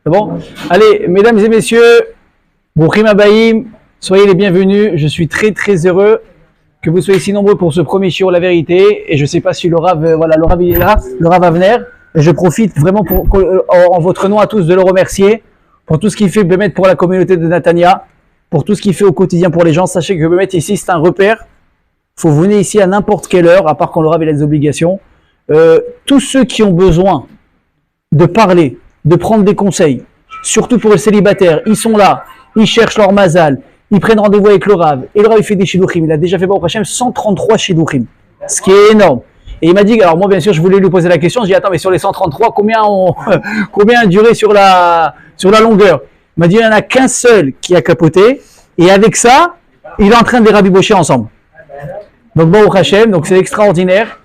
C'est bon? Allez, mesdames et messieurs, Brouchim Habayim, soyez les bienvenus. Je suis très très heureux que vous soyez si nombreux pour ce premier shiur La Vérité. Et je ne sais pas si le Rav, voilà, le Rav il est là, le Rav Avner. Et je profite vraiment en votre nom à tous de le remercier pour tout ce qu'il fait Bémet pour la communauté de Natania, pour tout ce qu'il fait au quotidien pour les gens. Sachez que Bémet ici c'est un repère. Faut venir ici à n'importe quelle heure, à part quand le Rav il a des obligations. Tous ceux qui ont besoin de parler, de prendre des conseils, surtout pour les célibataires, ils sont là, ils cherchent leur mazal, ils prennent rendez-vous avec le Rav, et le Rav il fait des shidduchim, il a déjà fait Baruch Hashem 133 shidduchim, ce qui est énorme. Et il m'a dit, alors moi bien sûr je voulais lui poser la question, je dis attends mais sur les 133, combien a duré sur la longueur? Il m'a dit il n'y en a qu'un seul qui a capoté, et avec ça, il est en train de les rabibocher ensemble. Donc Baruch Hashem, donc c'est extraordinaire.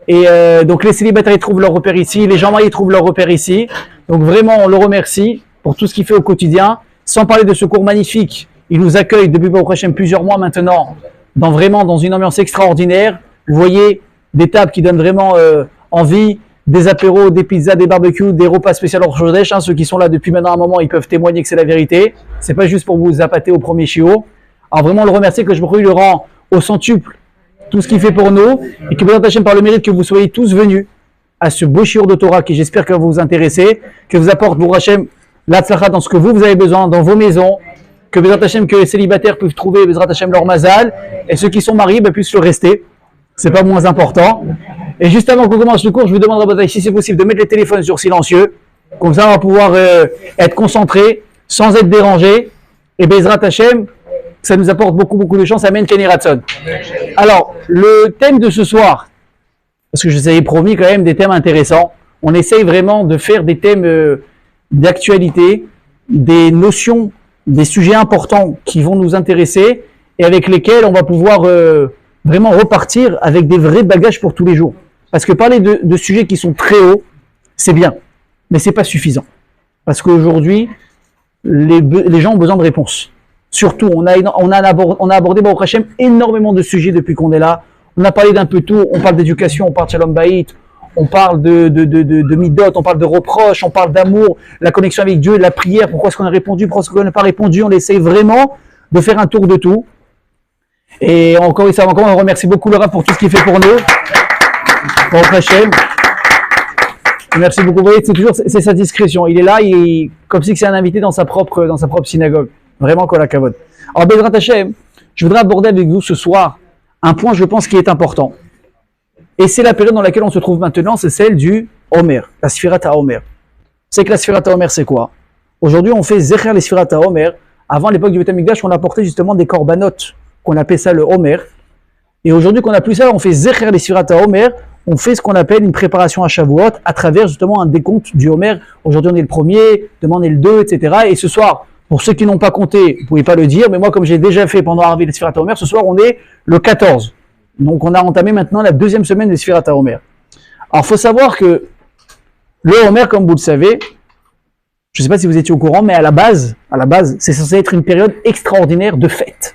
Et donc les célibataires ils trouvent leur repère ici, les gens mariés trouvent leur repère ici. Donc vraiment on le remercie pour tout ce qu'il fait au quotidien. Sans parler de ce cours magnifique, il nous accueille depuis Baruch Hashem plusieurs mois maintenant, dans une ambiance extraordinaire. Vous voyez des tables qui donnent vraiment envie, des apéros, des pizzas, des barbecues, des repas spéciaux hors Chodesh. Ceux qui sont là depuis maintenant un moment, ils peuvent témoigner que c'est la vérité. C'est pas juste pour vous appâter au premier shiur. Alors vraiment on le remercie que je le rend au centuple tout ce qu'il fait pour nous, et que Bézrat Hashem par le mérite que vous soyez tous venus à ce beau shiur de Torah qui j'espère que va vous intéresser, que vous apporte Bézrat Hashem l'Hatzlacha dans ce que vous avez besoin, dans vos maisons, que Bézrat Hashem, que les célibataires peuvent trouver Bézrat Hashem leur mazal, et ceux qui sont mariés puissent le rester, c'est pas moins important. Et juste avant qu'on commence le cours, je vous demande à si c'est possible de mettre les téléphones sur silencieux, comme ça on va pouvoir être concentré, sans être dérangé, et Bézrat Hashem, ça nous apporte beaucoup de chance. Amen, Kenny Ratson. Alors, le thème de ce soir, parce que je vous avais promis quand même des thèmes intéressants, on essaye vraiment de faire des thèmes d'actualité, des notions, des sujets importants qui vont nous intéresser et avec lesquels on va pouvoir vraiment repartir avec des vrais bagages pour tous les jours. Parce que parler de sujets qui sont très hauts, c'est bien, mais c'est pas suffisant. Parce qu'aujourd'hui, les gens ont besoin de réponses. Surtout, on a abordé Baruch Hashem énormément de sujets depuis qu'on est là. On a parlé d'un peu tout. On parle d'éducation, on parle de Shalom Bayit, on parle de Midot, on parle de reproches, on parle d'amour, la connexion avec Dieu, la prière. Pourquoi est-ce qu'on a répondu, pourquoi est-ce qu'on n'a pas répondu? On essaye vraiment de faire un tour de tout. Et encore on remercie beaucoup le Rav pour tout ce qu'il fait pour nous. Baruch Hashem. Merci beaucoup. Vous voyez, c'est sa discrétion. Il est là, comme si c'est un invité dans sa propre synagogue. Vraiment, kol hakavod. Alors, Bézrat Hashem, je voudrais aborder avec vous ce soir un point, je pense, qui est important. Et c'est la période dans laquelle on se trouve maintenant, c'est celle du Homer, la Sfirat HaOmer. C'est que la Sfirat HaOmer, c'est quoi? Aujourd'hui, on fait Zecher les Sfirat HaOmer. Avant l'époque du Beth Amikdash, on apportait justement des korbanot, qu'on appelait ça le Homer. Et aujourd'hui, qu'on n'a plus ça, on fait Zecher les Sfirat HaOmer. On fait ce qu'on appelle une préparation à Shavuot à travers justement un décompte du Homer. Aujourd'hui, on est le premier, demain on est le 2, etc. Et ce soir, pour ceux qui n'ont pas compté, vous ne pouvez pas le dire, mais moi, comme j'ai déjà fait pendant Arvi les Sfirat HaOmer, ce soir, on est le 14. Donc, on a entamé maintenant la deuxième semaine des Sfirat HaOmer. Alors, il faut savoir que le Homer, comme vous le savez, je ne sais pas si vous étiez au courant, mais à la base, c'est censé être une période extraordinaire de fête.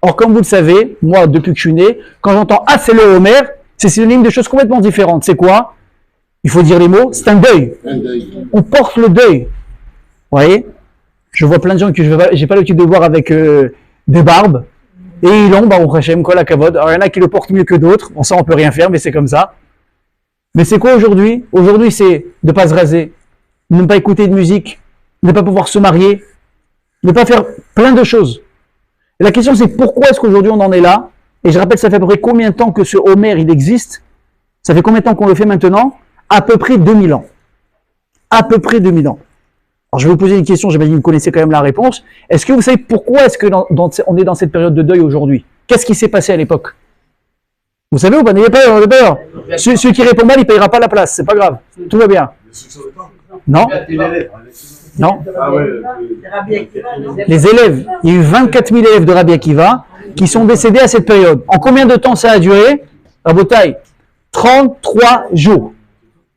Or, comme vous le savez, moi, depuis que je suis né, quand j'entends « Ah, c'est le Homer », c'est synonyme de choses complètement différentes. C'est quoi? Il faut dire les mots, c'est un deuil. On porte le deuil. Vous voyez? Je vois plein de gens que j'ai pas l'habitude de voir avec des barbes. Et ils l'ont, Baruch Hashem, kol hakavod. Alors il y en a qui le portent mieux que d'autres. Bon, ça on peut rien faire, mais c'est comme ça. Mais c'est quoi aujourd'hui? Aujourd'hui, c'est de ne pas se raser, ne pas écouter de musique, ne pas pouvoir se marier, ne pas faire plein de choses. Et la question c'est pourquoi est-ce qu'aujourd'hui on en est là? Et je rappelle, ça fait à peu près combien de temps que ce Homer il existe? Ça fait combien de temps qu'on le fait maintenant? À peu près 2000 ans. À peu près 2000 ans. Alors, je vais vous poser une question, j'imagine que vous connaissez quand même la réponse. Est-ce que vous savez pourquoi est-ce que on est dans cette période de deuil aujourd'hui? Qu'est-ce qui s'est passé à l'époque? Vous savez ou pas? N'ayez pas peur. Celui qui répond mal, il ne payera pas la place, c'est pas grave. Tout va bien. Non? Non? Les élèves, il y a eu 24 000 élèves de Rabbi Akiva qui sont décédés à cette période. En combien de temps ça a duré? Rabotai, 33 jours.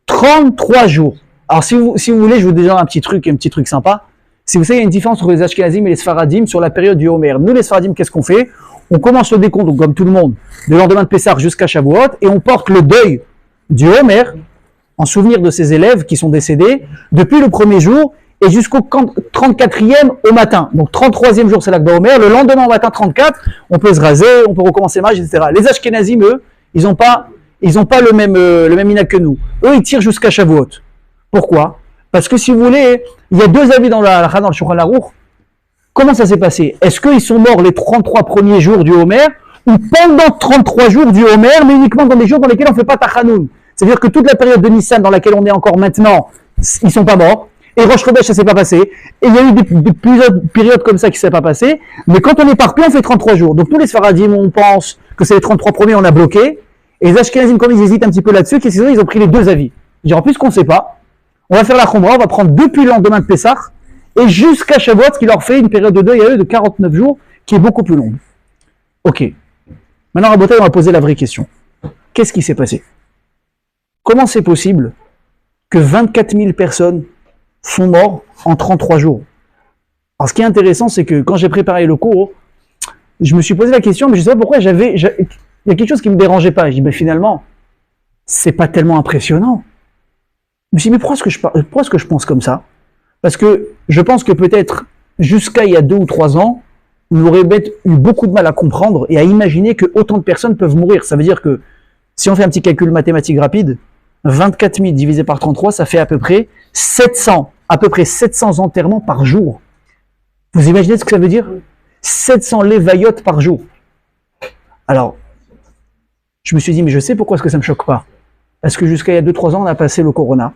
33 jours. Alors, si vous voulez, je vous dis un petit truc sympa. Si vous savez, il y a une différence entre les Ashkenazim et les Sfaradim sur la période du Homer. Nous, les Sfaradim, qu'est-ce qu'on fait? On commence le décompte, donc, comme tout le monde, le lendemain de Pessah jusqu'à Shavuot, et on porte le deuil du Homer, en souvenir de ses élèves qui sont décédés, depuis le premier jour et jusqu'au 34e au matin. Donc 33e jour, c'est l'Akba Omer. Le lendemain au matin 34, on peut se raser, on peut recommencer le mariage, etc. Les Ashkenazim, eux, ils n'ont pas le même minhag que nous. Eux, ils tirent jusqu'à Shavuot. Pourquoi? Parce que si vous voulez, il y a deux avis dans le Shulchan Aruch. Comment ça s'est passé? Est-ce qu'ils sont morts les 33 premiers jours du Homer ou pendant 33 jours du Homer, mais uniquement dans des jours dans lesquels on ne fait pas Tachanoun? C'est-à-dire que toute la période de Nissan dans laquelle on est encore maintenant, ils ne sont pas morts. Et Rosh Chodesh, ça ne s'est pas passé. Et il y a eu plusieurs périodes comme ça qui ne s'est pas passé. Mais quand on est éparpillé, on fait 33 jours. Donc nous, les Sfaradim, on pense que c'est les 33 premiers, on a bloqué. Et les Ashkenazim, comme ils hésitent un petit peu là-dessus, qu'est-ce qu'ils ont? Ils ont pris les deux avis. Ils disent, en plus qu'on ne sait pas, on va faire la Khomra, on va prendre depuis le lendemain de Pessah et jusqu'à Shavuot, ce qui leur fait une période de deuil à eux de 49 jours, qui est beaucoup plus longue. Ok. Maintenant, Rabotai, on va poser la vraie question. Qu'est-ce qui s'est passé? Comment c'est possible que 24 000 personnes sont mortes en 33 jours? Alors, ce qui est intéressant, c'est que quand j'ai préparé le cours, je me suis posé la question, mais je ne sais pas pourquoi, il y a quelque chose qui ne me dérangeait pas. Je dis, mais finalement, c'est pas tellement impressionnant. Je me suis dit, mais pourquoi est-ce que je pense comme ça? Parce que je pense que peut-être, jusqu'à il y a 2 ou 3 ans, on aurait eu beaucoup de mal à comprendre et à imaginer que autant de personnes peuvent mourir. Ça veut dire que, si on fait un petit calcul mathématique rapide, 24 000 divisé par 33, ça fait à peu près 700 enterrements par jour. Vous imaginez ce que ça veut dire? 700 lévayotes par jour. Alors, je me suis dit, mais je sais pourquoi est-ce que ça ne me choque pas. Parce que jusqu'à il y a 2-3 ans, on a passé le corona.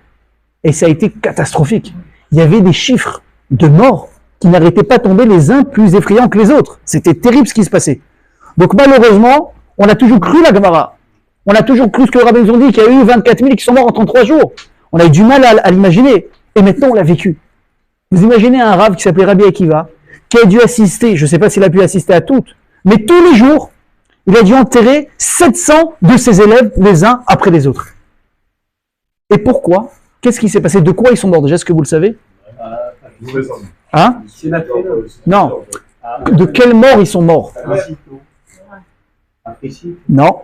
Et ça a été catastrophique. Il y avait des chiffres de morts qui n'arrêtaient pas de tomber les uns plus effrayants que les autres. C'était terrible ce qui se passait. Donc malheureusement, on a toujours cru la Gemara. On a toujours cru ce que les rabbins nous ont dit, qu'il y a eu 24 000 qui sont morts en 33 jours. On a eu du mal à l'imaginer. Et maintenant, on l'a vécu. Vous imaginez un rave qui s'appelait Rabbi Akiva, qui a dû assister, je ne sais pas s'il a pu assister à toutes, mais tous les jours, il a dû enterrer 700 de ses élèves les uns après les autres. Et pourquoi? Qu'est-ce qui s'est passé? De quoi ils sont morts déjà? Est-ce que vous le savez? Hein? Non. De quelle mort ils sont morts? Non.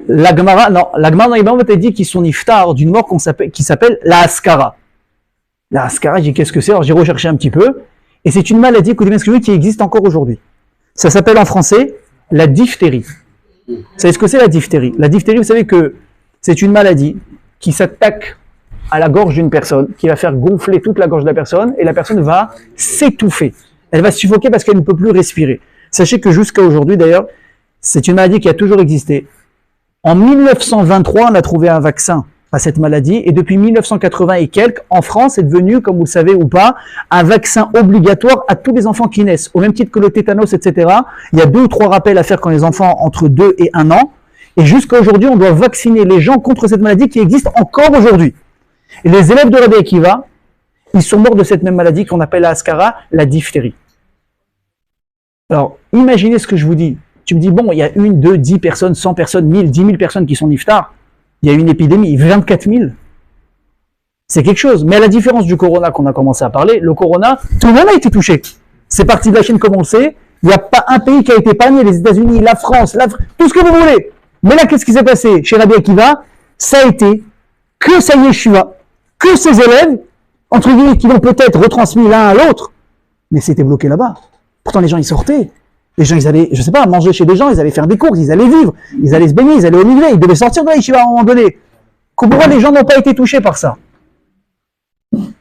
La Gemara dans Ibam a dit qu'ils sont niftar d'une mort qui s'appelle la Haskara. La Haskara, j'ai dit qu'est-ce que c'est? Alors j'ai recherché un petit peu. Et c'est une maladie qui existe encore aujourd'hui. Ça s'appelle en français la diphtérie. Vous savez ce que c'est la diphtérie? La diphtérie, vous savez que c'est une maladie qui s'attaque à la gorge d'une personne, qui va faire gonfler toute la gorge de la personne, et la personne va s'étouffer. Elle va suffoquer parce qu'elle ne peut plus respirer. Sachez que jusqu'à aujourd'hui, d'ailleurs, c'est une maladie qui a toujours existé. En 1923, on a trouvé un vaccin à cette maladie, et depuis 1980 et quelques, en France, c'est devenu, comme vous le savez ou pas, un vaccin obligatoire à tous les enfants qui naissent. Au même titre que le tétanos, etc. Il y a 2 ou 3 rappels à faire quand les enfants ont entre 2 et 1 an. Et jusqu'à aujourd'hui, on doit vacciner les gens contre cette maladie qui existe encore aujourd'hui. Et les élèves de Rabbi Akiva, ils sont morts de cette même maladie qu'on appelle la Haskara, la diphtérie. Alors, imaginez ce que je vous dis. Tu me dis, bon, il y a 1, 2, 10 personnes, 100 personnes, 1000, 10 000 personnes qui sont niftar. Il y a une épidémie, 24 000. C'est quelque chose. Mais à la différence du corona qu'on a commencé à parler, le corona, tout le monde a été touché. C'est parti de la Chine comme on le sait. Il n'y a pas un pays qui a été épargné, les États-Unis, la France, tout ce que vous voulez. Mais là, qu'est-ce qui s'est passé chez Rabbi Akiva? Ça a été que sa yeshiva, que ses élèves, entre guillemets, qui l'ont peut-être retransmis l'un à l'autre, mais c'était bloqué là-bas. Pourtant, les gens, ils sortaient. Les gens, ils allaient, je sais pas, manger chez des gens, ils allaient faire des courses, ils allaient vivre, ils allaient se baigner, ils allaient au milieu, ils devaient sortir de la yeshiva à un moment donné. Pourquoi les gens n'ont pas été touchés par ça?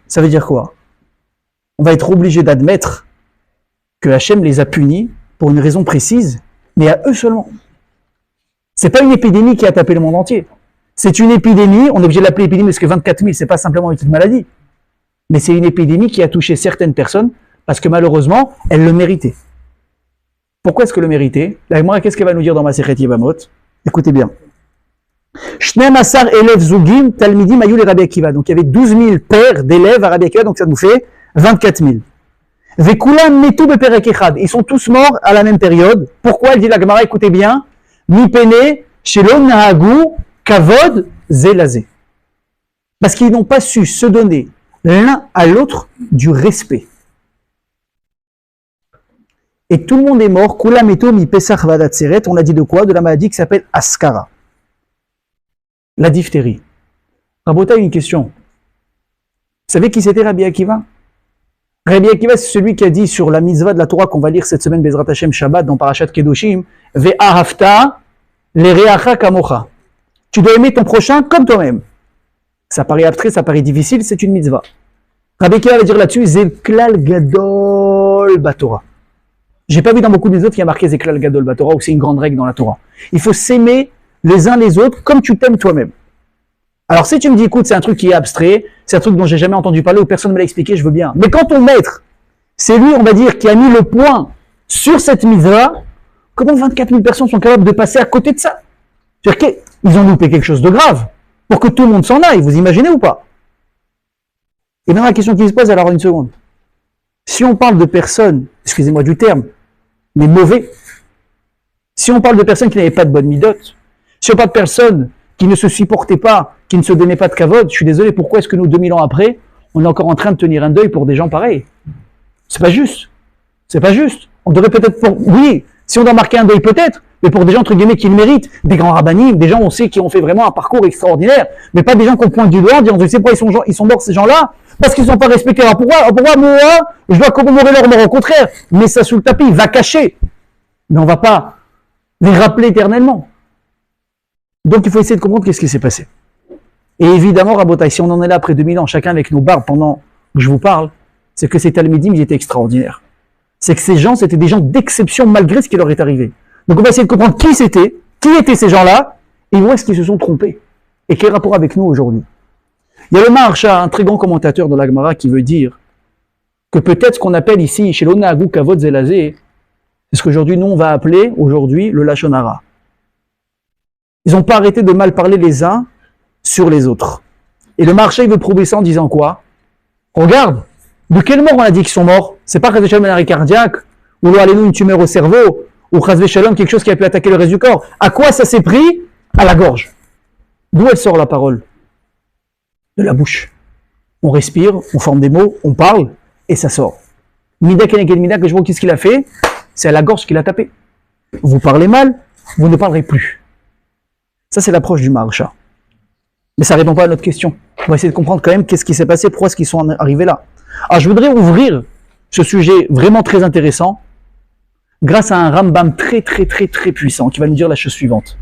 Ça veut dire quoi? On va être obligé d'admettre que Hachem les a punis pour une raison précise, mais à eux seulement. C'est pas une épidémie qui a tapé le monde entier. C'est une épidémie, on est obligé de l'appeler épidémie parce que 24 000, c'est pas simplement une petite maladie. Mais c'est une épidémie qui a touché certaines personnes parce que malheureusement, elles le méritaient. Pourquoi est-ce que le mériter? La Gemara, qu'est-ce qu'elle va nous dire dans Masechet Yevamot? Écoutez bien. Shneim Asar Elev Zugim Talmidim Ayou le Rabbi Akiva. Donc il y avait 12 000 pères d'élèves à Rabbi Akiva, donc ça nous fait 24 000. Vekulam Metu Beperek Echad. Ils sont tous morts à la même période. Pourquoi? Elle dit la Gemara, écoutez bien. Mi Pene Shelom Nahagu Kavod Zelazé. Parce qu'ils n'ont pas su se donner l'un à l'autre du respect. Et tout le monde est mort. Kula meto mi pesach vadatseret. On a dit de quoi? De la maladie qui s'appelle Haskara. la diphtérie. Rabota, une question. Vous savez qui c'était Rabbi Akiva? Rabbi Akiva, c'est celui qui a dit sur la mitzvah de la Torah qu'on va lire cette semaine, Bezrat Hashem Shabbat, dans Parashat Kedoshim, Ve'ahavta l'ereacha kamocha. Tu dois aimer ton prochain comme toi-même. Ça paraît abstrait, ça paraît difficile, c'est une mitzvah. Rabbi Akiva va dire là-dessus, Zeklal Gadol Batorah. J'ai pas vu dans beaucoup des autres qu'il y a marqué Zeklal Gadol Batorah, ou c'est une grande règle dans la Torah. Il faut s'aimer les uns les autres comme tu t'aimes toi-même. Alors si tu me dis, écoute, c'est un truc qui est abstrait, c'est un truc dont j'ai jamais entendu parler ou personne ne me l'a expliqué, je veux bien. Mais quand ton maître, c'est lui, on va dire, qui a mis le point sur cette mitzvah, comment 24 000 personnes sont capables de passer à côté de ça? C'est-à-dire qu'ils ont loupé quelque chose de grave pour que tout le monde s'en aille, vous imaginez ou pas? Et maintenant la question qui se pose, alors une seconde. Si on parle de personnes, excusez-moi du terme, mais mauvais, si on parle de personnes qui n'avaient pas de bonne midote, si on parle de personnes qui ne se supportaient pas, qui ne se donnaient pas de kavod, je suis désolé, pourquoi est-ce que nous, 2000 ans après, on est encore en train de tenir un deuil pour des gens pareils? C'est pas juste. C'est pas juste. On devrait peut-être, oui, si on doit marquer un deuil peut-être, mais pour des gens, entre guillemets, qui le méritent, des grands rabbinim, des gens, on sait, qui ont fait vraiment un parcours extraordinaire, mais pas des gens qu'on pointe du doigt en disant, tu sais pas, ils sont morts, ces gens-là, parce qu'ils ne sont pas respectés. Alors pourquoi moi, je dois commémorer leur mort? Au contraire, mets ça sous le tapis, va cacher. Mais on va pas les rappeler éternellement. Donc il faut essayer de comprendre qu'est-ce qui s'est passé. Et évidemment, Rabotai, si on en est là après 2000 ans, chacun avec nos barbes pendant que je vous parle, c'est que ces Talmidim, ils étaient extraordinaires. C'est que ces gens, c'était des gens d'exception malgré ce qui leur est arrivé. Donc on va essayer de comprendre qui étaient ces gens-là, et où est-ce qu'ils se sont trompés. Et quel rapport avec nous aujourd'hui. Il y a le Maharsha, un très grand commentateur de la Gemara, qui veut dire que peut-être ce qu'on appelle ici, chez l'Onagou Kavod Zelazé, c'est ce qu'aujourd'hui nous on va appeler aujourd'hui le Lashon Hara. Ils n'ont pas arrêté de mal parler les uns sur les autres. Et le Maharsha, il veut prouver ça en disant quoi? Regarde, de quelle mort on a dit qu'ils sont morts? C'est pas Chazvé Shalom un arrêt cardiaque, ou allez-nous une tumeur au cerveau, ou Chazvé Shalom quelque chose qui a pu attaquer le reste du corps. À quoi ça s'est pris? À la gorge. D'où elle sort la parole? De la bouche. On respire, on forme des mots, on parle, et ça sort. Mida Keneged Mida, que je vois qu'est-ce qu'il a fait? C'est à la gorge qu'il a tapé. Vous parlez mal, vous ne parlerez plus. Ça, c'est l'approche du Maharsha. Mais ça ne répond pas à notre question. On va essayer de comprendre quand même qu'est-ce qui s'est passé, pourquoi est-ce qu'ils sont arrivés là. Alors, je voudrais ouvrir ce sujet vraiment très intéressant grâce à un Rambam très puissant qui va nous dire la chose suivante.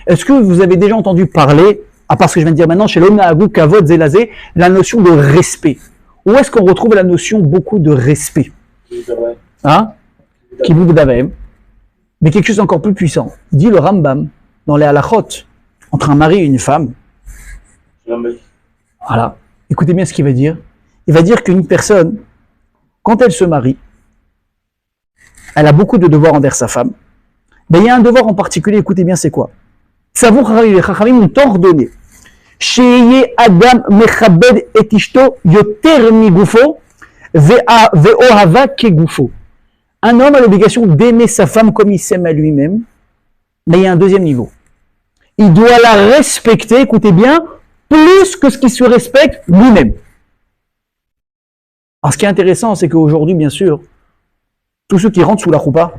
Est-ce que vous avez déjà entendu parler, à part ce que je viens de dire maintenant, chez l'Om Nahagou Kavod Zelazé, la notion de respect? Où est-ce qu'on retrouve la notion beaucoup de respect? Hein? Kibud Davaim. Mais quelque chose d'encore plus puissant. Dit le Rambam, dans les halachot, entre un mari et une femme. Voilà. Écoutez bien ce qu'il va dire. Il va dire qu'une personne, quand elle se marie, elle a beaucoup de devoirs envers sa femme. Mais il y a un devoir en particulier, écoutez bien, c'est quoi? Savou Chachamim, les Chachamim ont ordonné. Sheye Adam Mechabed et Ishto Yoter Migufo Ve'ohava Kegufo. Un homme a l'obligation d'aimer sa femme comme il s'aime à lui-même, mais il y a un deuxième niveau. Il doit la respecter, écoutez bien, plus que ce qu'il se respecte lui-même. Alors ce qui est intéressant, c'est qu'aujourd'hui, bien sûr, tous ceux qui rentrent sous la roupa,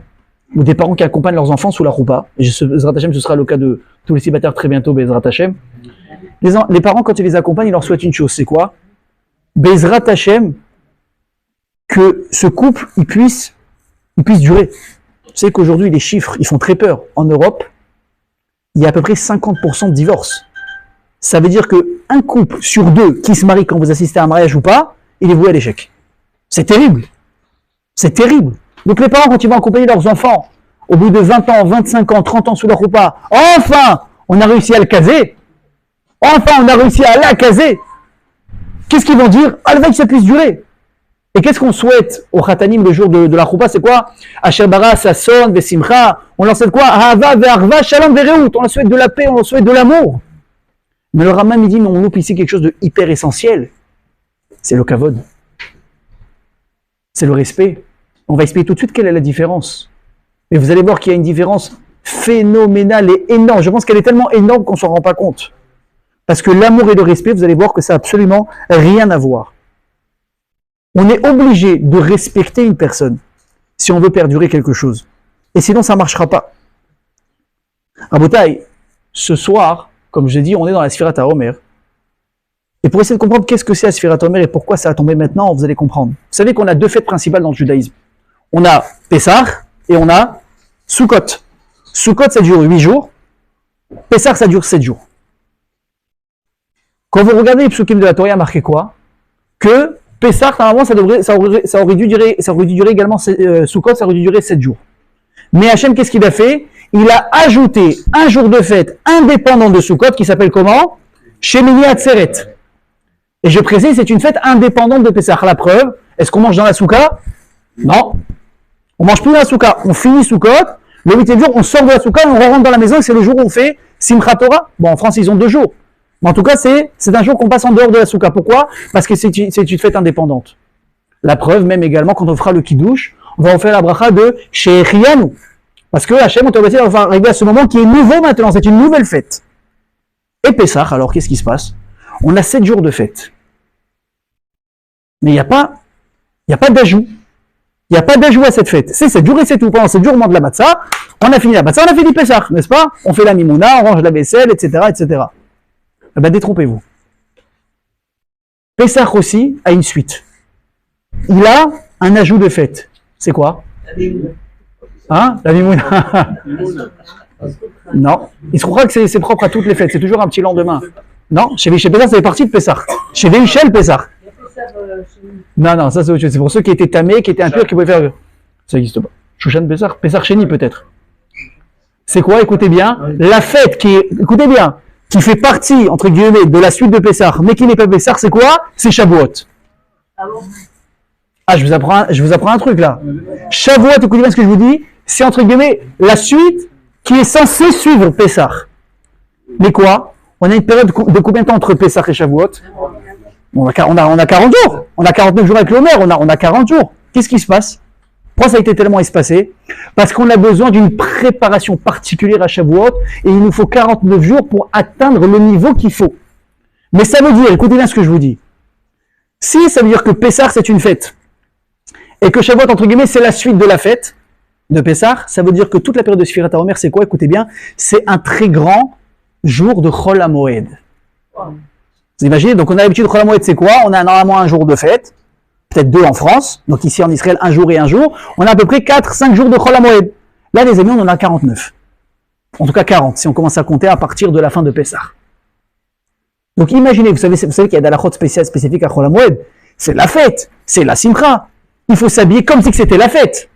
ou des parents qui accompagnent leurs enfants sous la roupa, et Bezrat Hashem, ce sera le cas de tous les célibataires très bientôt, Bezrat Hashem, les parents, quand ils les accompagnent, ils leur souhaitent une chose, c'est quoi? Bezrat Hashem, que ce couple, il puisse durer. Vous savez qu'aujourd'hui, les chiffres, ils font très peur. En Europe, il y a à peu près 50% de divorces. Ça veut dire qu'un couple sur deux qui se marie quand vous assistez à un mariage ou pas, il est voué à l'échec. C'est terrible. C'est terrible. Donc les parents, quand ils vont accompagner leurs enfants, au bout de 20 ans, 25 ans, 30 ans sous leur repas, enfin, on a réussi à le caser. Enfin, on a réussi à la caser. Qu'est-ce qu'ils vont dire? Ah, le fait que ça puisse durer. Et qu'est-ce qu'on souhaite au Khatanim le jour de la Choupa? C'est quoi? Asher bara, Sasson, Vesimcha. On leur souhaite quoi? Ahava, Ve'arva, Shalom, Ve'reut. On leur souhaite de la paix, on leur souhaite de l'amour. Mais le Rambam, il dit, mais on loupe ici quelque chose de hyper essentiel. C'est le kavod. C'est le respect. On va expliquer tout de suite quelle est la différence. Mais vous allez voir qu'il y a une différence phénoménale et énorme. Je pense qu'elle est tellement énorme qu'on ne s'en rend pas compte. Parce que l'amour et le respect, vous allez voir que ça n'a absolument rien à voir. On est obligé de respecter une personne si on veut perdurer quelque chose. Et sinon, ça ne marchera pas. Rabotai, ce soir, comme je l'ai dit, on est dans la Sfirat HaOmer. Et pour essayer de comprendre qu'est-ce que c'est la Sfirat HaOmer et pourquoi ça a tombé maintenant, vous allez comprendre. Vous savez qu'on a deux fêtes principales dans le judaïsme. On a Pessah et on a Sukkot. Sukkot, ça dure 8 jours. Pessah, ça dure 7 jours. Quand vous regardez les psukim de la Torah, il y a marqué quoi? Que Pessah, normalement, ça aurait dû durer également, Sukkot, ça aurait dû durer 7 jours. Mais Hachem, qu'est-ce qu'il a fait? Il a ajouté un jour de fête indépendant de Sukkot qui s'appelle comment? Shemini Atzeret. Et je précise, c'est une fête indépendante de Pessah. La preuve, est-ce qu'on mange dans la Soukha? Non. On mange plus dans la Soukha. On finit Sukkot. Le 8e jour, on sort de la Soukha et on rentre dans la maison et c'est le jour où on fait Simchat Torah. Bon, en France, ils ont 2 jours. Mais en tout cas, c'est un jour qu'on passe en dehors de la Soukha. Pourquoi? Parce que c'est une fête indépendante. La preuve, même également, quand on fera le Kiddush, on va en faire la bracha de Shechianu. Parce que Hachem, on t'a obligé d'arriver arriver à ce moment qui est nouveau maintenant. C'est une nouvelle fête. Et Pessah, alors qu'est-ce qui se passe? On a 7 jours de fête. Mais il n'y a pas d'ajout. Il n'y a pas d'ajout à cette fête. C'est 7 jours et c'est tout. Pendant 7 jours, on mange de la matzah. On a fini la matzah, on a fait du Pessah, n'est-ce pas? On fait la mimouna, on range la vaisselle, etc., etc. Eh ben, détrompez-vous. Pessah aussi a une suite. Il a un ajout de fête. C'est quoi? Hein? La mimouna. Non. Il se croit que c'est propre à toutes les fêtes. C'est toujours un petit lendemain. Non. Chez Pessah, ça fait partie de Pessah. Chez Véhuchel, Pessah. Non, ça c'est autre chose. C'est pour ceux qui étaient tamés, qui étaient impurs, qui pouvaient faire. Ça n'existe pas. Shushan Pessah, Pessah Sheni peut-être. C'est quoi? Écoutez bien. La fête écoutez bien, qui fait partie, entre guillemets, de la suite de Pessah, mais qui n'est pas Pessah, c'est quoi? C'est Shavuot. Ah bon? Ah, je vous apprends un truc là. Shavuot, écoutez bien ce que je vous dis, c'est entre guillemets la suite qui est censée suivre Pessah. Mais quoi? On a une période de combien de temps entre Pessah et Shavuot? On a 40 jours. On a 49 jours avec l'Omer, on a 40 jours. Qu'est-ce qui se passe? Pourquoi ça a été tellement espacé? Parce qu'on a besoin d'une préparation particulière à Shavuot et il nous faut 49 jours pour atteindre le niveau qu'il faut. Mais ça veut dire, écoutez bien ce que je vous dis. Si ça veut dire que Pessah c'est une fête et que Shavuot entre guillemets c'est la suite de la fête de Pessah, ça veut dire que toute la période de Sfirat HaOmer c'est quoi? Écoutez bien, c'est un très grand jour de Chol HaMoed. Vous imaginez, donc on a l'habitude de Chol HaMoed, c'est quoi? On a normalement un jour de fête, peut-être 2 en France, donc ici en Israël, 1 jour et 1 jour. On a à peu près 4-5 jours de Chol HaMoed. Là, les amis, on en a 49. En tout cas 40, si on commence à compter à partir de la fin de Pessah. Donc imaginez, vous savez qu'il y a des halachot spécifiques à Chol HaMoed. C'est la fête, c'est la simcha. Il faut s'habiller comme si c'était la fête.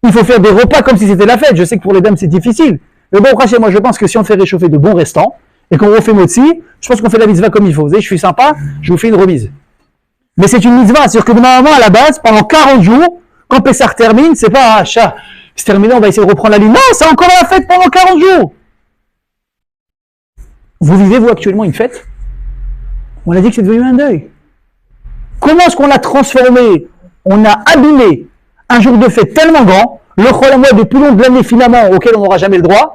Il faut faire des repas comme si c'était la fête. Je sais que pour les dames, c'est difficile. Mais bon, moi, je pense que si on fait réchauffer de bons restants, et qu'on refait motzi, je pense qu'on fait la mitzvah comme il faut. Vous savez, je suis sympa, je vous fais une remise. Mais c'est une mitzvah, c'est-à-dire que normalement, à la base, pendant 40 jours, quand Pessah termine, c'est pas, c'est terminé, on va essayer de reprendre la ligne. Non, c'est encore la fête pendant 40 jours. Vous vivez, vous, actuellement, une fête? On a dit que c'est devenu un deuil. Comment est-ce qu'on l'a transformé? On a abîmé un jour de fête tellement grand, le Chol HaMoed le plus long de l'année finalement, auquel on n'aura jamais le droit,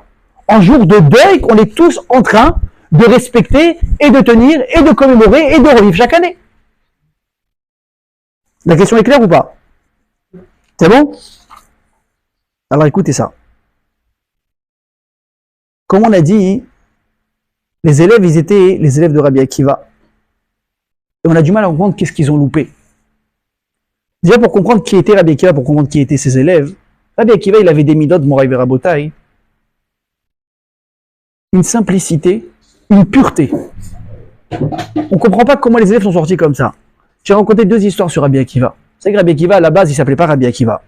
en jour de deuil qu'on est tous en train de respecter et de tenir et de commémorer et de revivre chaque année. La question est claire ou pas? C'est bon? Alors écoutez ça. Comme on a dit, les élèves, ils étaient les élèves de Rabbi Akiva. Et on a du mal à comprendre qu'est-ce qu'ils ont loupé. Déjà pour comprendre qui était Rabbi Akiva, pour comprendre qui étaient ses élèves, Rabbi Akiva, il avait des midot, Moraï Verabotai, une simplicité, une pureté. On ne comprend pas comment les élèves sont sortis comme ça. J'ai rencontré 2 histoires sur Rabbi Akiva. Vous savez que Rabbi Akiva, à la base, il ne s'appelait pas Rabbi Akiva.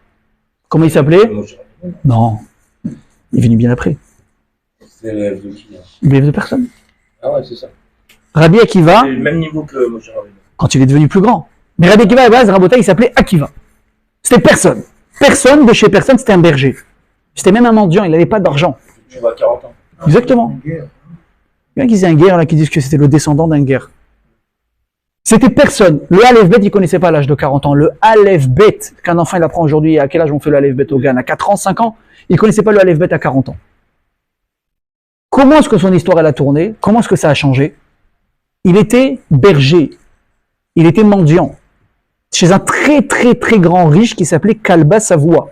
Comment il s'appelait? Non. Il est venu bien après. C'est l'élève de qui? L'élève de personne. Ah ouais, c'est ça. Rabbi Akiva, C'est le même niveau que Moshe Rabbeinu. quand il est devenu plus grand. Mais Rabbi Akiva, à la base, Rabotai, il s'appelait Akiva. C'était personne. Personne de chez personne, c'était un berger. C'était même un mendiant, il n'avait pas d'argent. Tu vas à 40 ans. Exactement. Il y en a qui disaient un guerre, là, qui disent que c'était le descendant d'un guerre. C'était personne. Le Aleph Bet, il ne connaissait pas à l'âge de 40 ans. Le Aleph Bet, qu'un enfant il apprend aujourd'hui, à quel âge on fait le Aleph Bet au Ghana? À 4 ans, 5 ans? Il ne connaissait pas le Aleph Bet à 40 ans. Comment est-ce que son histoire elle a tourné? Comment est-ce que ça a changé? Il était berger. Il était mendiant. Chez un très très très grand riche qui s'appelait Kalba Savoie.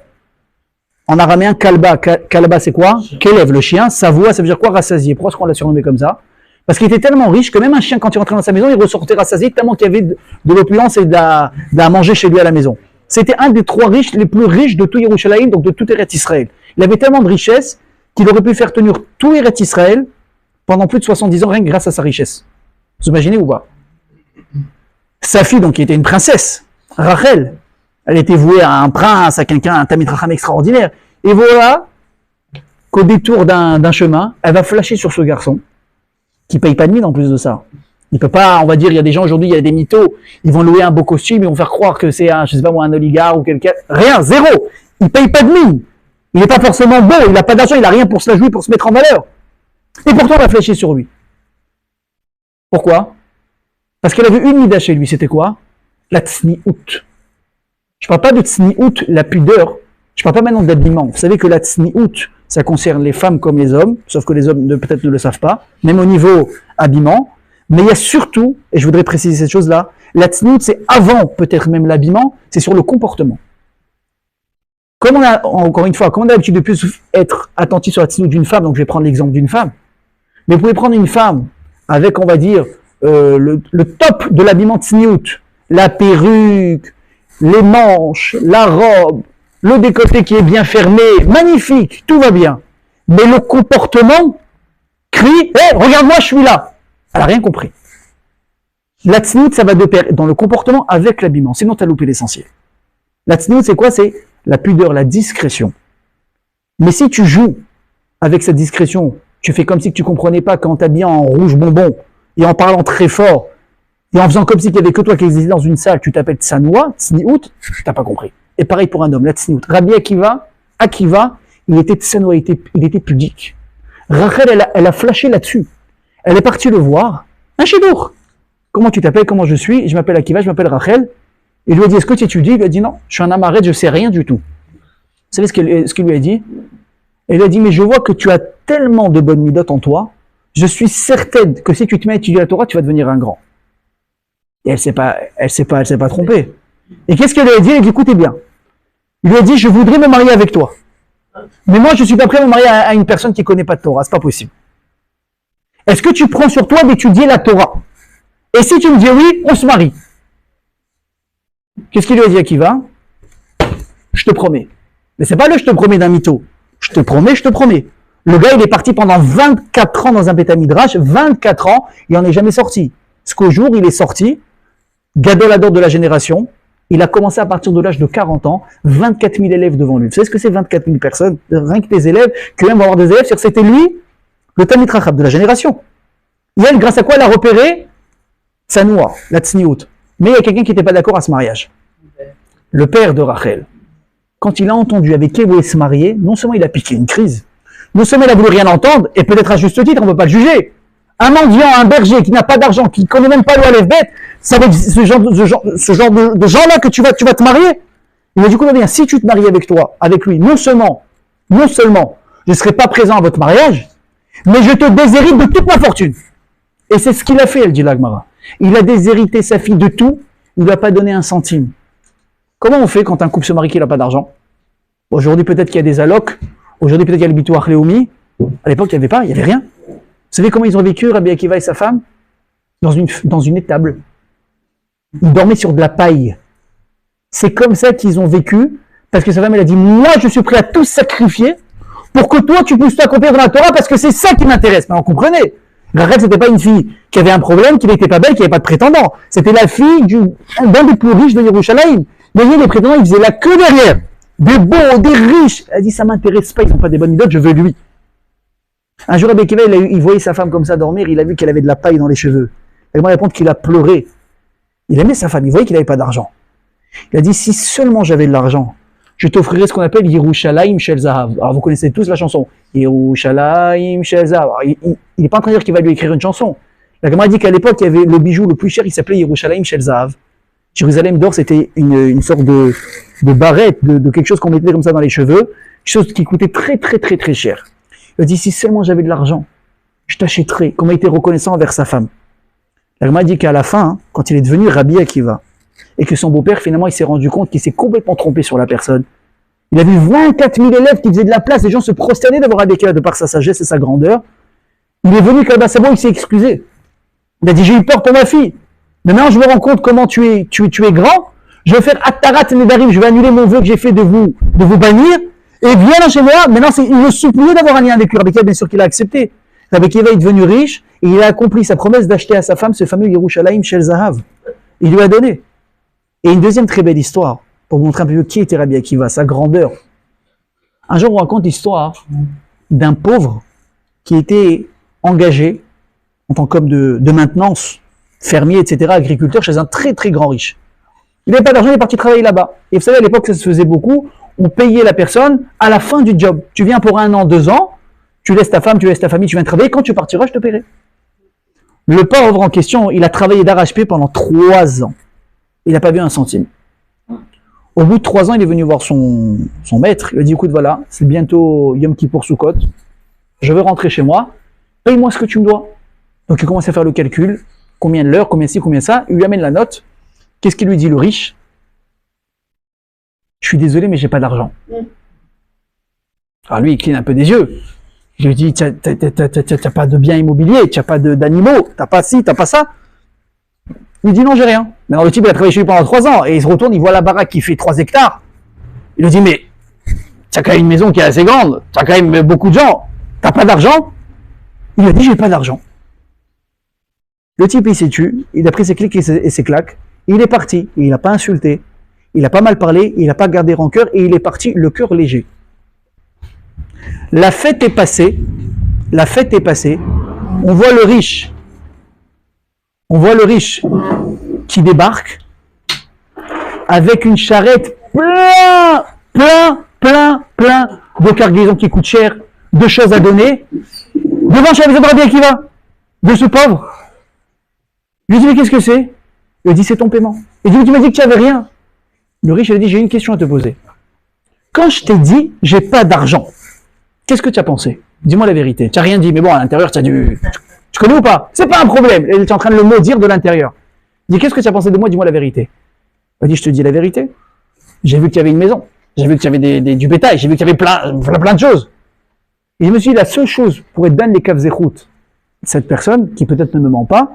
En araméen, Kalba c'est quoi? Kélev, le chien. Savoie, ça veut dire quoi? Rassasié. Pourquoi est-ce qu'on l'a surnommé comme ça? Parce qu'il était tellement riche que même un chien, quand il rentrait dans sa maison, il ressortait rassasié tellement qu'il y avait de l'opulence et de manger chez lui à la maison. C'était un des 3 riches, les plus riches de tout Yerushalayim, donc de tout Eretz Israël. Il avait tellement de richesse qu'il aurait pu faire tenir tout Eretz Israël pendant plus de 70 ans, rien que grâce à sa richesse. Vous imaginez ou pas? Sa fille, donc, qui était une princesse, Rachel, elle était vouée à un prince, à quelqu'un, un Tamid Racham extraordinaire. Et voilà qu'au détour d'un chemin, elle va flasher sur ce garçon, qui paye pas de mine en plus de ça. Il peut pas, on va dire, il y a des gens aujourd'hui, il y a des mythos, ils vont louer un beau costume, ils vont faire croire que c'est un, je sais pas moi, un oligarque ou quelqu'un. Rien, zéro. Il paye pas de mine. Il n'est pas forcément beau, il n'a pas d'argent, il n'a rien pour se la jouer, pour se mettre en valeur. Et pourtant, on va flécher sur lui. Pourquoi? Parce qu'elle avait une mida chez lui, c'était quoi? La tsniout. Je parle pas de tsniout, la pudeur. Je parle pas maintenant d'habillement. Vous savez que la tsniout, ça concerne les femmes comme les hommes, sauf que les hommes peut-être ne le savent pas, même au niveau habillement. Mais il y a surtout, et je voudrais préciser cette chose-là, la tsniout, c'est avant peut-être même l'habillement, c'est sur le comportement. Comme on a, encore une fois, comme on a l'habitude de plus être attentif sur la tsniout d'une femme, donc je vais prendre l'exemple d'une femme, mais vous pouvez prendre une femme avec, on va dire, le top de l'habillement tsniout, la perruque, les manches, la robe, le décolleté qui est bien fermé, magnifique, tout va bien. Mais le comportement crie, hé, regarde-moi, je suis là. Elle n'a rien compris. La tsniout, ça va de pair dans le comportement avec l'habillement, sinon tu as loupé l'essentiel. La tsniout, c'est quoi? C'est la pudeur, la discrétion. Mais si tu joues avec cette discrétion, tu fais comme si tu comprenais pas qu'en t'habillant en rouge bonbon, et en parlant très fort, et en faisant comme si il n'y avait que toi qui existais dans une salle, tu t'appelles tsanoua, tsniout, tu n'as pas compris. Et pareil pour un homme, la tsniout. Rabbi Akiva, il était tsanoua, il était pudique. Rachel, elle a flashé là-dessus. Elle est partie le voir, un chidour. Comment tu t'appelles, comment je suis? Je m'appelle Akiva, je m'appelle Rachel. Il lui a dit, est-ce que tu étudies? Il lui a dit, non, je suis un amaret, je sais rien du tout. Vous savez ce qu'il lui a dit? Il lui a dit, mais je vois que tu as tellement de bonnes midotes en toi, je suis certaine que si tu te mets à étudier la Torah, tu vas devenir un grand. Et elle s'est pas trompée. Et qu'est-ce qu'elle lui a dit? Elle lui a dit, écoutez bien. Il lui a dit, je voudrais me marier avec toi. Mais moi, je suis pas prêt à me marier à une personne qui connaît pas de Torah, c'est pas possible. Est-ce que tu prends sur toi d'étudier la Torah? Et si tu me dis oui, on se marie. Qu'est-ce qu'il lui a dit Akiva? Je te promets. Mais c'est pas le je te promets d'un mytho. Je te promets. Le gars, il est parti pendant 24 ans dans un Beth Midrash, 24 ans, il n'en est jamais sorti. Parce qu'au jour, il est sorti, Gadol Hador de la génération, il a commencé à partir de l'âge de 40 ans, 24 000 élèves devant lui. Vous savez ce que c'est 24 000 personnes? Rien que des élèves, que même avoir des élèves, c'est que c'était lui, le Tamid Rachab de la génération. Et elle, grâce à quoi elle a repéré Tsanoua, la tsniout. Mais il y a quelqu'un qui n'était pas d'accord à ce mariage. Le père de Rachel. Quand il a entendu avec qui elle voulait se marier, non seulement il a piqué une crise, non seulement il a voulu rien entendre, et peut-être à juste titre, on ne peut pas le juger. Un mendiant, un berger qui n'a pas d'argent, qui ne connaît même pas l'Oalef bête, ça va être ce genre de gens-là que tu vas te marier. Il m'a dit, écoute bien, si tu te maries avec lui, non seulement, je ne serai pas présent à votre mariage, mais je te déshérite de toute ma fortune. Et c'est ce qu'il a fait, elle dit l'Agmara. Il a déshérité sa fille de tout, il ne lui a pas donné un centime. Comment on fait quand un couple se marie qui n'a pas d'argent? Aujourd'hui, peut-être qu'il y a des allocs, aujourd'hui, peut-être qu'il y a le Bitoach Léomi. À l'époque, il n'y avait pas, il n'y avait rien. Vous savez comment ils ont vécu, Rabbi Akiva et sa femme? Dans une étable. Ils dormaient sur de la paille. C'est comme ça qu'ils ont vécu, parce que sa femme, elle a dit, moi, je suis prêt à tout sacrifier pour que toi, tu puisses t'accomplir dans la Torah, parce que c'est ça qui m'intéresse. Mais on comprenait. Rachel, c'était pas une fille qui avait un problème, qui n'était pas belle, qui n'avait pas de prétendant. C'était la fille d'un des plus riches de Yerushalayim. Mais les prétendants, ils faisaient la queue derrière. Des beaux, des riches. Elle a dit, ça m'intéresse pas, ils n'ont pas des bonnes midotes, je veux lui. Un jour, Rabbi Akiva, il voyait sa femme comme ça dormir, il a vu qu'elle avait de la paille dans les cheveux. Elle m'a répondu qu'il a pleuré. Il aimait sa femme, il voyait qu'il n'avait pas d'argent. Il a dit, si seulement j'avais de l'argent, je t'offrirais ce qu'on appelle Yerushalayim Shel Zahav. Alors vous connaissez tous la chanson. Yerushalayim Shel Zahav. Il n'est pas en train de dire qu'il va lui écrire une chanson. La Gemara dit qu'à l'époque, il y avait le bijou le plus cher, il s'appelait Yerushalayim Shel Zahav. Jérusalem d'or, c'était une sorte de barrette, de quelque chose qu'on mettait comme ça dans les cheveux, quelque chose qui coûtait très très très très cher. Il a dit, si seulement j'avais de l'argent, je t'achèterais, comme il était reconnaissant envers sa femme. La Gemara dit qu'à la fin, quand il est devenu Rabbi Akiva, et que son beau-père, finalement, il s'est rendu compte qu'il s'est complètement trompé sur la personne. Il a vu 24 000 élèves qui faisaient de la place, les gens se prosternaient devant Rabbi Akiva de par sa sagesse et sa grandeur. Il est venu là-bas, c'est bon, il s'est excusé. Il a dit, j'ai eu peur pour ma fille. Maintenant, je me rends compte comment tu es grand. Je vais faire Attarat Nedarim, je vais annuler mon vœu que j'ai fait de vous bannir. Et viens là chez moi. Maintenant, il veut supplier d'avoir un lien avec lui. Rabbi Akiva, bien sûr qu'il a accepté. Rabbi Akiva est devenu riche et il a accompli sa promesse d'acheter à sa femme ce fameux Yerushalayim Shel Zahav. Il lui a donné. Et une deuxième très belle histoire, pour vous montrer un peu qui était Rabbi Akiva, sa grandeur. Un jour, on raconte l'histoire d'un pauvre qui était engagé en tant qu'homme de maintenance, fermier, etc., agriculteur, chez un très très grand riche. Il n'avait pas d'argent, il est parti travailler là-bas. Et vous savez, à l'époque, ça se faisait beaucoup. On payait la personne à la fin du job. Tu viens pour 1 an, 2 ans, tu laisses ta femme, tu laisses ta famille, tu viens travailler. Quand tu partiras, je te paierai. Le pauvre en question, il a travaillé d'arrache-pied pendant 3 ans. Il n'a pas vu un centime. Au bout de 3 ans, il est venu voir son maître. Il lui a dit, écoute, voilà, c'est bientôt Yom Kippour Sukkot. Je veux rentrer chez moi. Paye-moi ce que tu me dois. Donc il commence à faire le calcul. Combien de l'heure, combien ci, combien ça. Il lui amène la note. Qu'est-ce qu'il lui dit, le riche? Je suis désolé, mais j'ai pas d'argent. Alors lui, il cligne un peu des yeux. Je lui dis, t'as pas de biens immobiliers, t'as pas d'animaux, t'as pas ci, t'as pas ça. Il dit non, j'ai rien. Maintenant, le type, il a travaillé chez lui pendant 3 ans, et il se retourne, il voit la baraque qui fait 3 hectares. Il lui dit, mais, t'as quand même une maison qui est assez grande, t'as quand même beaucoup de gens, t'as pas d'argent? Il lui a dit, j'ai pas d'argent. Le type, il s'est tué, il a pris ses clics et ses claques, il est parti, il n'a pas insulté, il n'a pas mal parlé, il n'a pas gardé rancœur, et il est parti le cœur léger. La fête est passée, on voit le riche qui débarque avec une charrette plein de cargaisons qui coûtent cher, de choses à donner, devant chez Rabbi Akiva, de ce pauvre. Je lui dis, mais qu'est-ce que c'est? Il lui dit, c'est ton paiement. Il dit, mais tu m'as dit que tu n'avais rien. Le riche lui dit, j'ai une question à te poser. Quand je t'ai dit, j'ai pas d'argent, qu'est-ce que tu as pensé? Dis-moi la vérité. Tu n'as rien dit, mais bon, à l'intérieur, tu as dû... Tu connais ou pas? C'est pas un problème. Il est en train de le maudire de l'intérieur. Il dit, qu'est-ce que tu as pensé de moi? Dis-moi la vérité. Il dit, je te dis la vérité. J'ai vu que tu avais une maison. J'ai vu que tu avais du bétail. J'ai vu que tu avais plein de choses. Et je me suis dit, la seule chose pour être dan les kav zechut, cette personne, qui peut-être ne me ment pas,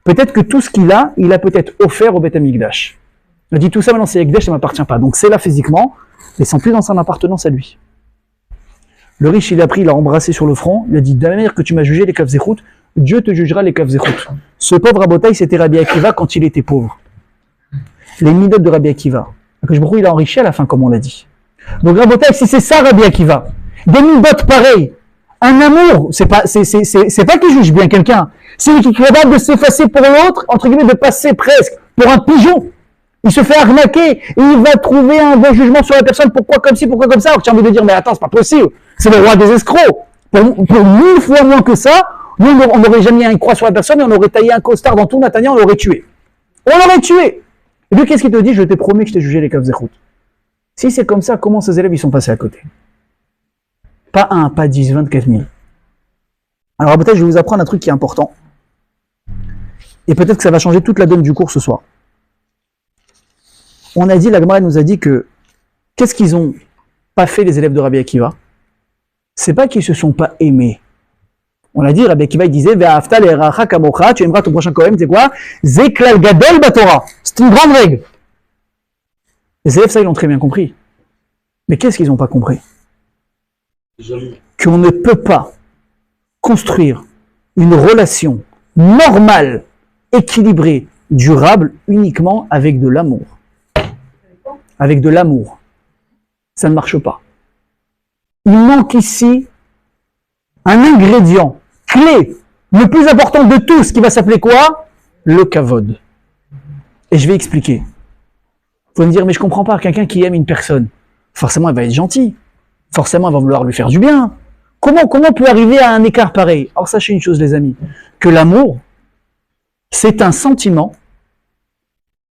peut-être que tout ce qu'il a peut-être offert au Beth Amikdash. Il dit, tout ça maintenant c'est Ekdesh, ça ne m'appartient pas. Donc c'est là physiquement, mais sans plus dans son appartenance à lui. Le riche, il a pris, il l'a embrassé sur le front, il a dit, de la manière que tu m'as jugé les kav zechut, Dieu te jugera les kav zechut. Ce pauvre Rabotai, c'était Rabbi Akiva quand il était pauvre. Les midotes de Rabbi Akiva. Que je il a enrichi à la fin, comme on l'a dit. Donc Rabotai, si c'est ça Rabbi Akiva, des midotes pareilles, un amour, c'est pas qu'il juge bien quelqu'un, c'est qu'il est capable de s'effacer pour l'autre, entre guillemets, de passer presque pour un pigeon. Il se fait arnaquer et il va trouver un bon jugement sur la personne. Pourquoi comme ci, pourquoi comme ça? Alors que tu as envie de dire, mais attends, c'est pas possible. C'est le roi des escrocs. Pour 1000 fois moins que ça, nous, on n'aurait jamais mis une croix sur la personne et on aurait taillé un costard dans tout Natania, on l'aurait tué. On l'aurait tué. Et lui, qu'est-ce qu'il te dit? Je t'ai promis que je t'ai jugé les kav zechut. Si c'est comme ça, comment ces élèves, ils sont passés à côté? Pas 1, pas 10, 24 000. Alors peut-être je vais vous apprendre un truc qui est important. Et peut-être que ça va changer toute la donne du cours ce soir. On a dit, la Gemara nous a dit que, qu'est-ce qu'ils ont pas fait les élèves de Rabbi Akiva? C'est pas qu'ils se sont pas aimés. On l'a dit, Rabbi Akiva il disait, Ve'afta le'eracha kamocha, tu aimeras ton prochain Kohen, c'est quoi? Zeklal gadol batora. C'est une grande règle. Les élèves, ça, ils l'ont très bien compris. Mais qu'est-ce qu'ils n'ont pas compris? Qu'on ne peut pas construire une relation normale, équilibrée, durable, uniquement avec de l'amour. Avec de l'amour. Ça ne marche pas. Il manque ici un ingrédient clé, le plus important de tous, qui va s'appeler quoi? Le kavod. Et je vais expliquer. Vous allez me dire, mais je comprends pas, quelqu'un qui aime une personne, forcément, elle va être gentille. Forcément, elle va vouloir lui faire du bien. Comment peut arriver à un écart pareil? Alors sachez une chose, les amis, que l'amour, c'est un sentiment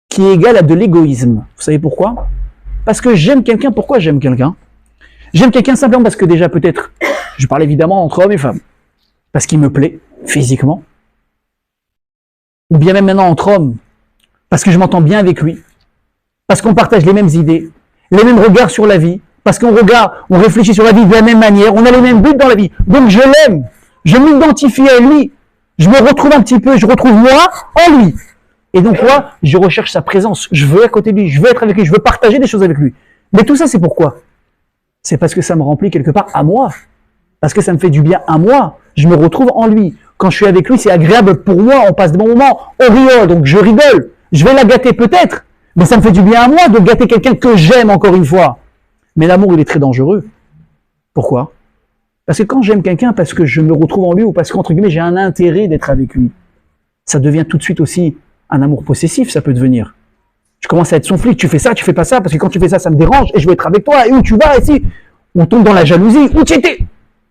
qui est égal à de l'égoïsme. Vous savez pourquoi? Parce que j'aime quelqu'un. Pourquoi j'aime quelqu'un? J'aime quelqu'un simplement parce que déjà peut-être, je parle évidemment entre hommes et femmes, parce qu'il me plaît physiquement, ou bien même maintenant entre hommes, parce que je m'entends bien avec lui, parce qu'on partage les mêmes idées, les mêmes regards sur la vie, parce qu'on regarde, on réfléchit sur la vie de la même manière, on a les mêmes buts dans la vie. Donc je l'aime. Je m'identifie à lui. Je me retrouve un petit peu, je retrouve moi en lui. Et donc moi, je recherche sa présence. Je veux être à côté de lui, je veux être avec lui, je veux partager des choses avec lui. Mais tout ça, c'est pourquoi? C'est parce que ça me remplit quelque part à moi. Parce que ça me fait du bien à moi. Je me retrouve en lui. Quand je suis avec lui, c'est agréable pour moi. On passe de bons moments. On rigole, donc je rigole. Je vais la gâter peut-être. Mais ça me fait du bien à moi de gâter quelqu'un que j'aime encore une fois. Mais l'amour, il est très dangereux. Pourquoi? Parce que quand j'aime quelqu'un, parce que je me retrouve en lui ou parce qu'entre guillemets, j'ai un intérêt d'être avec lui, ça devient tout de suite aussi un amour possessif, ça peut devenir. Je commence à être son flic. Tu fais ça, tu fais pas ça, parce que quand tu fais ça, ça me dérange et je veux être avec toi. Et où tu vas ici? On tombe dans la jalousie. Où tu étais?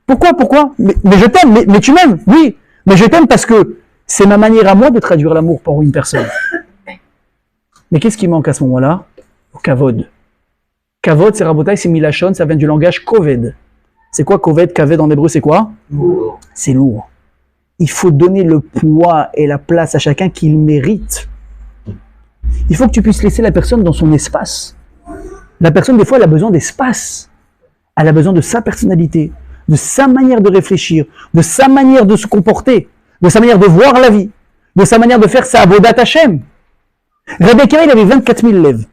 Pourquoi mais je t'aime, mais tu m'aimes, oui. Mais je t'aime parce que c'est ma manière à moi de traduire l'amour pour une personne. Mais qu'est-ce qui manque à ce moment-là? Kavod. Kavod, c'est Rabotai, c'est Milachon, ça vient du langage Koved. C'est quoi Koved? Kaved en hébreu, c'est quoi? Lourd. C'est lourd. Il faut donner le poids et la place à chacun qu'il mérite. Il faut que tu puisses laisser la personne dans son espace. La personne, des fois, elle a besoin d'espace. Elle a besoin de sa personnalité, de sa manière de réfléchir, de sa manière de se comporter, de sa manière de voir la vie, de sa manière de faire sa avodat Hashem. Rabbi Akiva, il avait 24 000 élèves.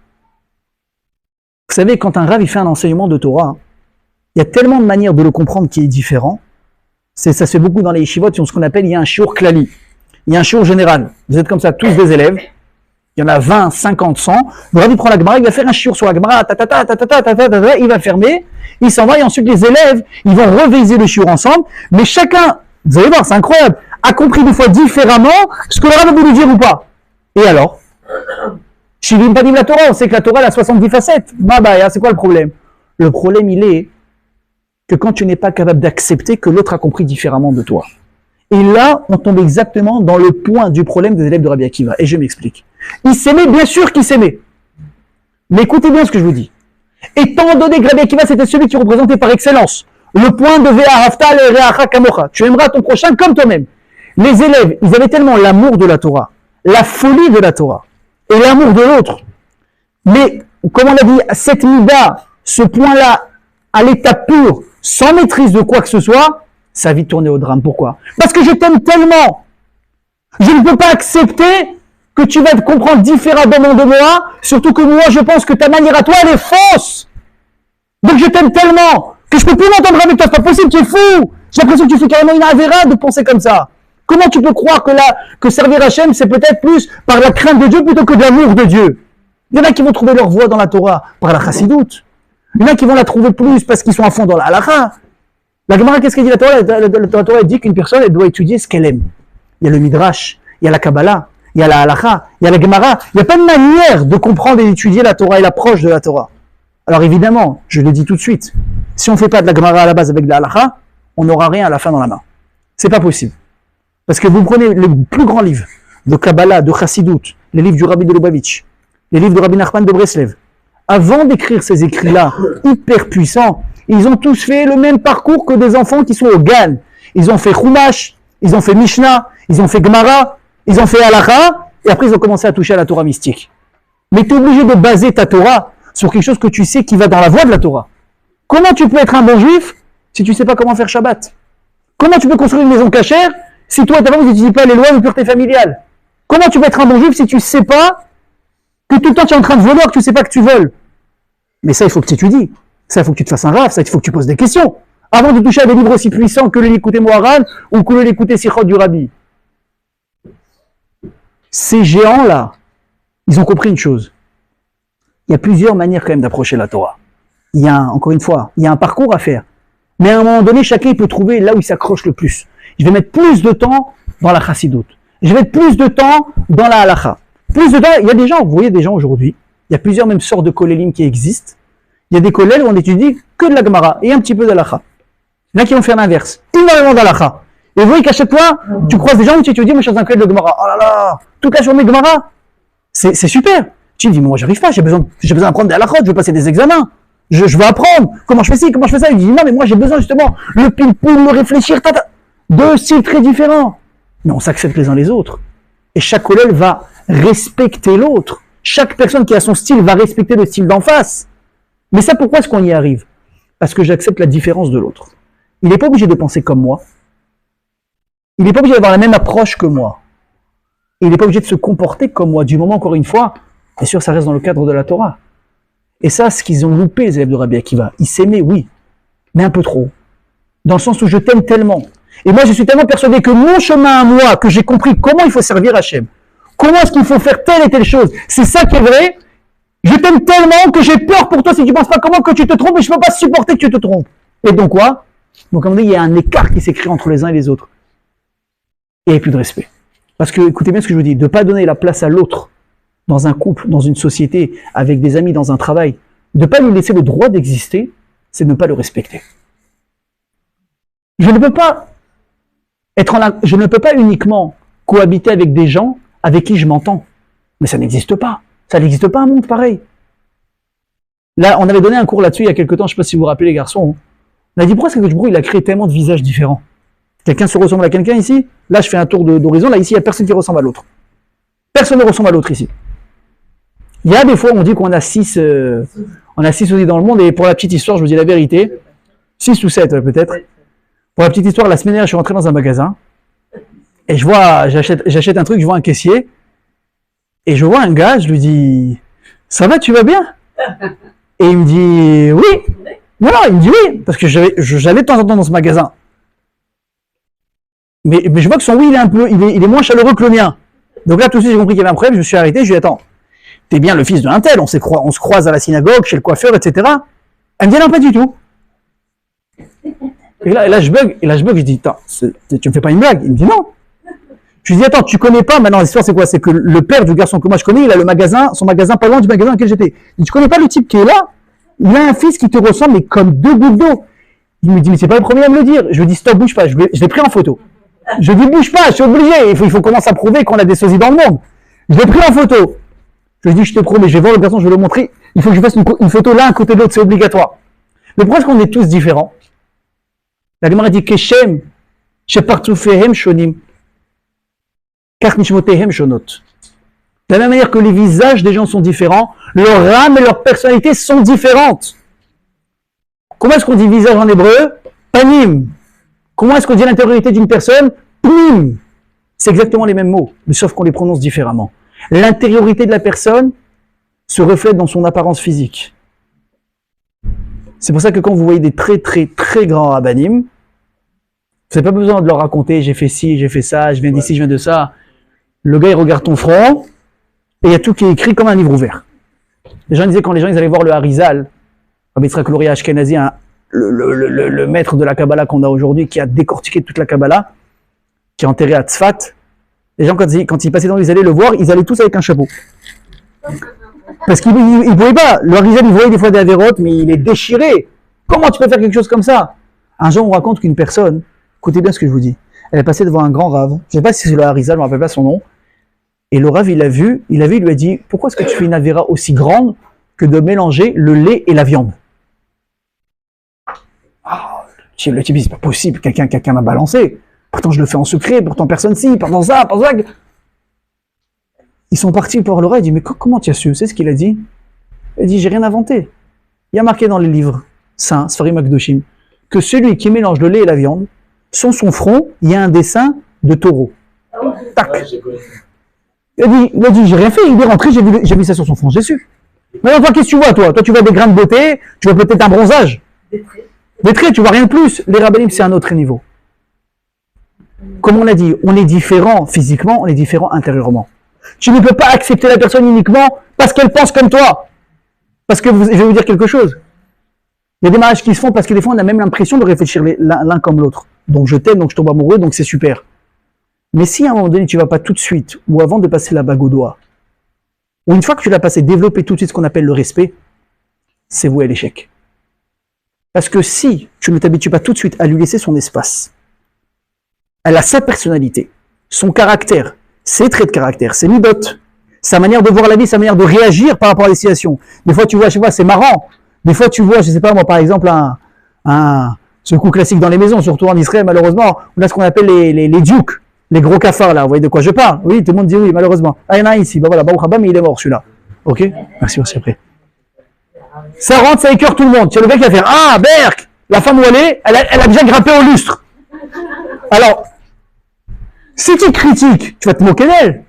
Vous savez, quand un rav il fait un enseignement de Torah, il y a tellement de manières de le comprendre qui est différent. Ça se fait beaucoup dans les yeshivot, ce qu'on appelle, il y a un shiur klali. Il y a un shiur général. Vous êtes comme ça, tous des élèves. Il y en a 20, 50, 100. Le rav, il prend la Gemara, il va faire un shiur sur la Gemara, il va fermer, il s'en va, et ensuite les élèves, ils vont réviser le shiur ensemble, mais chacun, vous allez voir, c'est incroyable, a compris des fois différemment ce que le rav a voulu dire ou pas. Et alors? Shivim Panim la Torah, on sait que la Torah elle a 70 facettes. C'est quoi le problème? Le problème, il est que quand tu n'es pas capable d'accepter que l'autre a compris différemment de toi. Et là, on tombe exactement dans le point du problème des élèves de Rabbi Akiva. Et je m'explique. Ils s'aimaient, bien sûr qu'ils s'aimaient. Mais écoutez bien ce que je vous dis. Étant donné que Rabbi Akiva, c'était celui qui représentait par excellence le point de Ve'ahavta le'reacha kamocha. Tu aimeras ton prochain comme toi-même. Les élèves, ils avaient tellement l'amour de la Torah, la folie de la Torah, et l'amour de l'autre. Mais, comme on a dit, cette mida, ce point-là, à l'état pur, sans maîtrise de quoi que ce soit, ça a vite tourné au drame. Pourquoi? Parce que je t'aime tellement. Je ne peux pas accepter que tu vas te comprendre différemment de moi, surtout que moi, je pense que ta manière à toi, elle est fausse. Donc je t'aime tellement que je peux plus m'entendre avec toi. C'est pas possible, tu es fou. J'ai l'impression que tu fais carrément une avéra de penser comme ça. Comment tu peux croire que servir Hachem, c'est peut-être plus par la crainte de Dieu plutôt que de l'amour de Dieu? Il y en a qui vont trouver leur voie dans la Torah par la chassidoute. Il y en a qui vont la trouver plus parce qu'ils sont à fond dans la halakha. La Gemara, qu'est-ce qu'elle dit? La Torah, elle dit qu'une personne, elle doit étudier ce qu'elle aime. Il y a le Midrash, il y a la Kabbalah, il y a la halakha, il y a la Gemara. Il n'y a pas de manière de comprendre et d'étudier la Torah et l'approche de la Torah. Alors évidemment, je le dis tout de suite, si on ne fait pas de la Gemara à la base avec de la halakha, on n'aura rien à la fin dans la main. C'est pas possible. Parce que vous prenez les plus grands livres de Kabbalah, de Chassidut, les livres du Rabbi de Lubavitch, les livres de Rabbi Nachman de Breslev. Avant d'écrire ces écrits-là, hyper puissants, ils ont tous fait le même parcours que des enfants qui sont au Gan. Ils ont fait Chumash, ils ont fait Mishnah, ils ont fait Gemara, ils ont fait Halakha, et après ils ont commencé à toucher à la Torah mystique. Mais tu es obligé de baser ta Torah sur quelque chose que tu sais qui va dans la voie de la Torah. Comment tu peux être un bon juif si tu ne sais pas comment faire Shabbat? Comment tu peux construire une maison cachère si toi et ta femme vous n'étudiez pas les lois de pureté familiale? Comment tu peux être un bon juif si tu ne sais pas que tout le temps tu es en train de voler alors que tu ne sais pas que tu voles? Mais ça, il faut que tu étudies. Ça, il faut que tu te fasses un raf. Ça, il faut que tu poses des questions. Avant de toucher à des livres aussi puissants que le l'écouter Moharan ou que le l'écouter Sichot du Rabbi. Ces géants-là, ils ont compris une chose. Il y a plusieurs manières quand même d'approcher la Torah. Il y a, encore une fois, il y a un parcours à faire. Mais à un moment donné, chacun peut trouver là où il s'accroche le plus. Je vais mettre plus de temps dans la chassidoute. Je vais mettre plus de temps dans la halakha. Plus de temps, il y a des gens, vous voyez des gens aujourd'hui, il y a plusieurs mêmes sortes de kolélim qui existent. Il y a des kollels où on étudie que de la Gemara et un petit peu d'halakha. Il y en a qui vont faire l'inverse. Énormément d'halakha. Et vous voyez qu'à chaque fois, tu croises des gens où tu te dis, moi je suis dans un kollel de Gemara. Oh là là, toute la journée Gemara. C'est super. Tu te dis, moi j'arrive pas, j'ai besoin d'apprendre des halachot, je veux passer des examens. Je veux apprendre comment je fais ci, comment je fais ça. Il dit, non mais moi j'ai besoin justement, le pile-poule, le réfléchir, deux styles très différents. Mais on s'accepte les uns les autres. Et chaque kollel va respecter l'autre. Chaque personne qui a son style va respecter le style d'en face. Mais ça, pourquoi est-ce qu'on y arrive? Parce que j'accepte la différence de l'autre. Il n'est pas obligé de penser comme moi. il n'est pas obligé d'avoir la même approche que moi. Il n'est pas obligé de se comporter comme moi, du moment, encore une fois, bien sûr, ça reste dans le cadre de la Torah. Et ça, ce qu'ils ont loupé, les élèves de Rabbi Akiva, ils s'aimaient, oui, mais un peu trop. Dans le sens où je t'aime tellement. Et moi, je suis tellement persuadé que mon chemin à moi, que j'ai compris comment il faut servir Hachem, comment est-ce qu'il faut faire telle et telle chose, c'est ça qui est vrai. Je t'aime tellement que j'ai peur pour toi si tu ne penses pas comment que tu te trompes et je ne peux pas supporter que tu te trompes. Et donc quoi? Donc comme on dit, il y a un écart qui s'est créé entre les uns et les autres. Et il n'y a plus de respect. Parce que, écoutez bien ce que je vous dis, de ne pas donner la place à l'autre dans un couple, dans une société, avec des amis, dans un travail, de ne pas lui laisser le droit d'exister, c'est de ne pas le respecter. Je ne peux pas je ne peux pas uniquement cohabiter avec des gens avec qui je m'entends. Mais ça n'existe pas. Ça n'existe pas un monde pareil. Là, on avait donné un cours là-dessus il y a quelques temps, je ne sais pas si vous vous rappelez les garçons. On a dit pourquoi est-ce que Bruit il a créé tellement de visages différents? Quelqu'un se ressemble à quelqu'un ici? Là, je fais un tour d'horizon. Là, ici, il n'y a personne qui ressemble à l'autre. Personne ne ressemble à l'autre ici. Il y a des fois, on dit qu'on a 6 aussi dans le monde, et pour la petite histoire, je vous dis la vérité, 6 ou 7 peut-être. Pour la petite histoire, la semaine dernière, je suis rentré dans un magasin, et j'achète un truc, je vois un caissier, et je vois un gars, je lui dis, ça va, tu vas bien? Et il me dit, oui. Non, il me dit oui, parce que j'allais de temps en temps dans ce magasin. Mais je vois que son oui, il est moins chaleureux que le mien. Donc là, tout de suite, j'ai compris qu'il y avait un problème, je me suis arrêté, je lui ai dit, attends, t'es bien le fils d'un tel, on se croise à la synagogue, chez le coiffeur, etc. Elle me dit, non, pas du tout. Et là, je bug, je dis, attends, tu me fais pas une blague? Il me dit, non. Je lui dis, attends, tu connais pas, maintenant, l'histoire, c'est quoi? C'est que le père du garçon que moi je connais, il a son magasin pas loin du magasin dans lequel j'étais. Il dit, tu connais pas le type qui est là? Il a un fils qui te ressemble, mais comme 2 gouttes d'eau. Il me dit, mais c'est pas le premier à me le dire. Je lui dis, stop, bouge pas, je l'ai pris en photo. Je lui dis, bouge pas, je suis obligé, il faut commencer à prouver qu'on a des sosies dans le monde. Je l'ai pris en photo. Je lui dis, je te promets, je vais voir le garçon, je vais le montrer. Il faut que je fasse une photo l'un à côté de l'autre, c'est obligatoire. Mais pourquoi est-ce qu'on est tous différents? La Gemara dit, Keshem, shepartufehem shonim, kach nishmotehem shonot. De la même manière que les visages des gens sont différents, leur âme et leur personnalité sont différentes. Comment est-ce qu'on dit visage en hébreu? Panim. Comment est-ce qu'on dit l'intériorité d'une personne? Pnim. C'est exactement les mêmes mots, mais sauf qu'on les prononce différemment. L'intériorité de la personne se reflète dans son apparence physique. C'est pour ça que quand vous voyez des très très très grands rabbanim, vous n'avez pas besoin de leur raconter j'ai fait ci, j'ai fait ça, je viens d'ici, je viens de ça. Le gars il regarde ton front et il y a tout qui est écrit comme un livre ouvert. Les gens disaient quand les gens ils allaient voir le Harizal, Rabbi Yitzhak Luria Ashkenazi, le maître de la Kabbalah qu'on a aujourd'hui, qui a décortiqué toute la Kabbalah, qui est enterré à Tzfat, les gens quand ils passaient dans ils allaient le voir, ils allaient tous avec un chapeau. Parce qu'ils ne pouvaient pas. Le Harizal, il voyait des fois des avérotes, mais il est déchiré. Comment tu peux faire quelque chose comme ça? Un jour, on raconte qu'une personne, écoutez bien ce que je vous dis, elle est passée devant un grand rave, je ne sais pas si c'est le Harizal, je ne me rappelle pas son nom, et le rave, il lui a dit, pourquoi est-ce que tu fais une avéra aussi grande que de mélanger le lait et la viande? Le type dit, c'est pas possible, quelqu'un m'a balancé. Pourtant, je le fais en secret, pourtant personne si, pourtant ça, pourtant ça. Ils sont partis pour le rave, il dit, mais comment tu as su? C'est ce qu'il a dit? Il dit, j'ai rien inventé. Il y a marqué dans les livres saints, Sfarim Akdoshim, que celui qui mélange le lait et la viande, sur son front, il y a un dessin de taureau. Tac. Il a dit, j'ai rien fait, il est rentré, j'ai vu ça sur son front, j'ai su. Maintenant, toi, qu'est-ce que tu vois, toi? Toi, tu vois des grains de beauté, tu vois peut-être un bronzage. Des traits, tu vois rien de plus. Les rabbinim, c'est un autre niveau. Comme on l'a dit, on est différent physiquement, on est différent intérieurement. Tu ne peux pas accepter la personne uniquement parce qu'elle pense comme toi. Parce que je vais vous dire quelque chose. Il y a des mariages qui se font parce que des fois, on a même l'impression de réfléchir l'un comme l'autre. Donc, je t'aime, donc je tombe amoureux, donc c'est super. Mais si à un moment donné, tu ne vas pas tout de suite, ou avant de passer la bague au doigt, ou une fois que tu l'as passé, développer tout de suite ce qu'on appelle le respect, c'est voué à l'échec. Parce que si tu ne t'habitues pas tout de suite à lui laisser son espace, elle a sa personnalité, son caractère, ses traits de caractère, ses midot, sa manière de voir la vie, sa manière de réagir par rapport à des situations. Des fois, tu vois, je sais pas, c'est marrant. Des fois, tu vois, je sais pas, moi, par exemple, ce coup classique dans les maisons, surtout en Israël, malheureusement, on a ce qu'on appelle les dukes, les gros cafards, là. Vous voyez de quoi je parle? Oui, tout le monde dit oui, malheureusement. Ah, il y en a un ici. Bah voilà, Baruch Haba, mais il est mort, celui-là. Ok? Merci après. Ça rentre, ça écœure tout le monde. C'est le gars qui va faire, ah, Berk, la femme où elle est, elle a déjà grimpé au lustre. Alors, Si tu critiques, tu vas te moquer d'elle.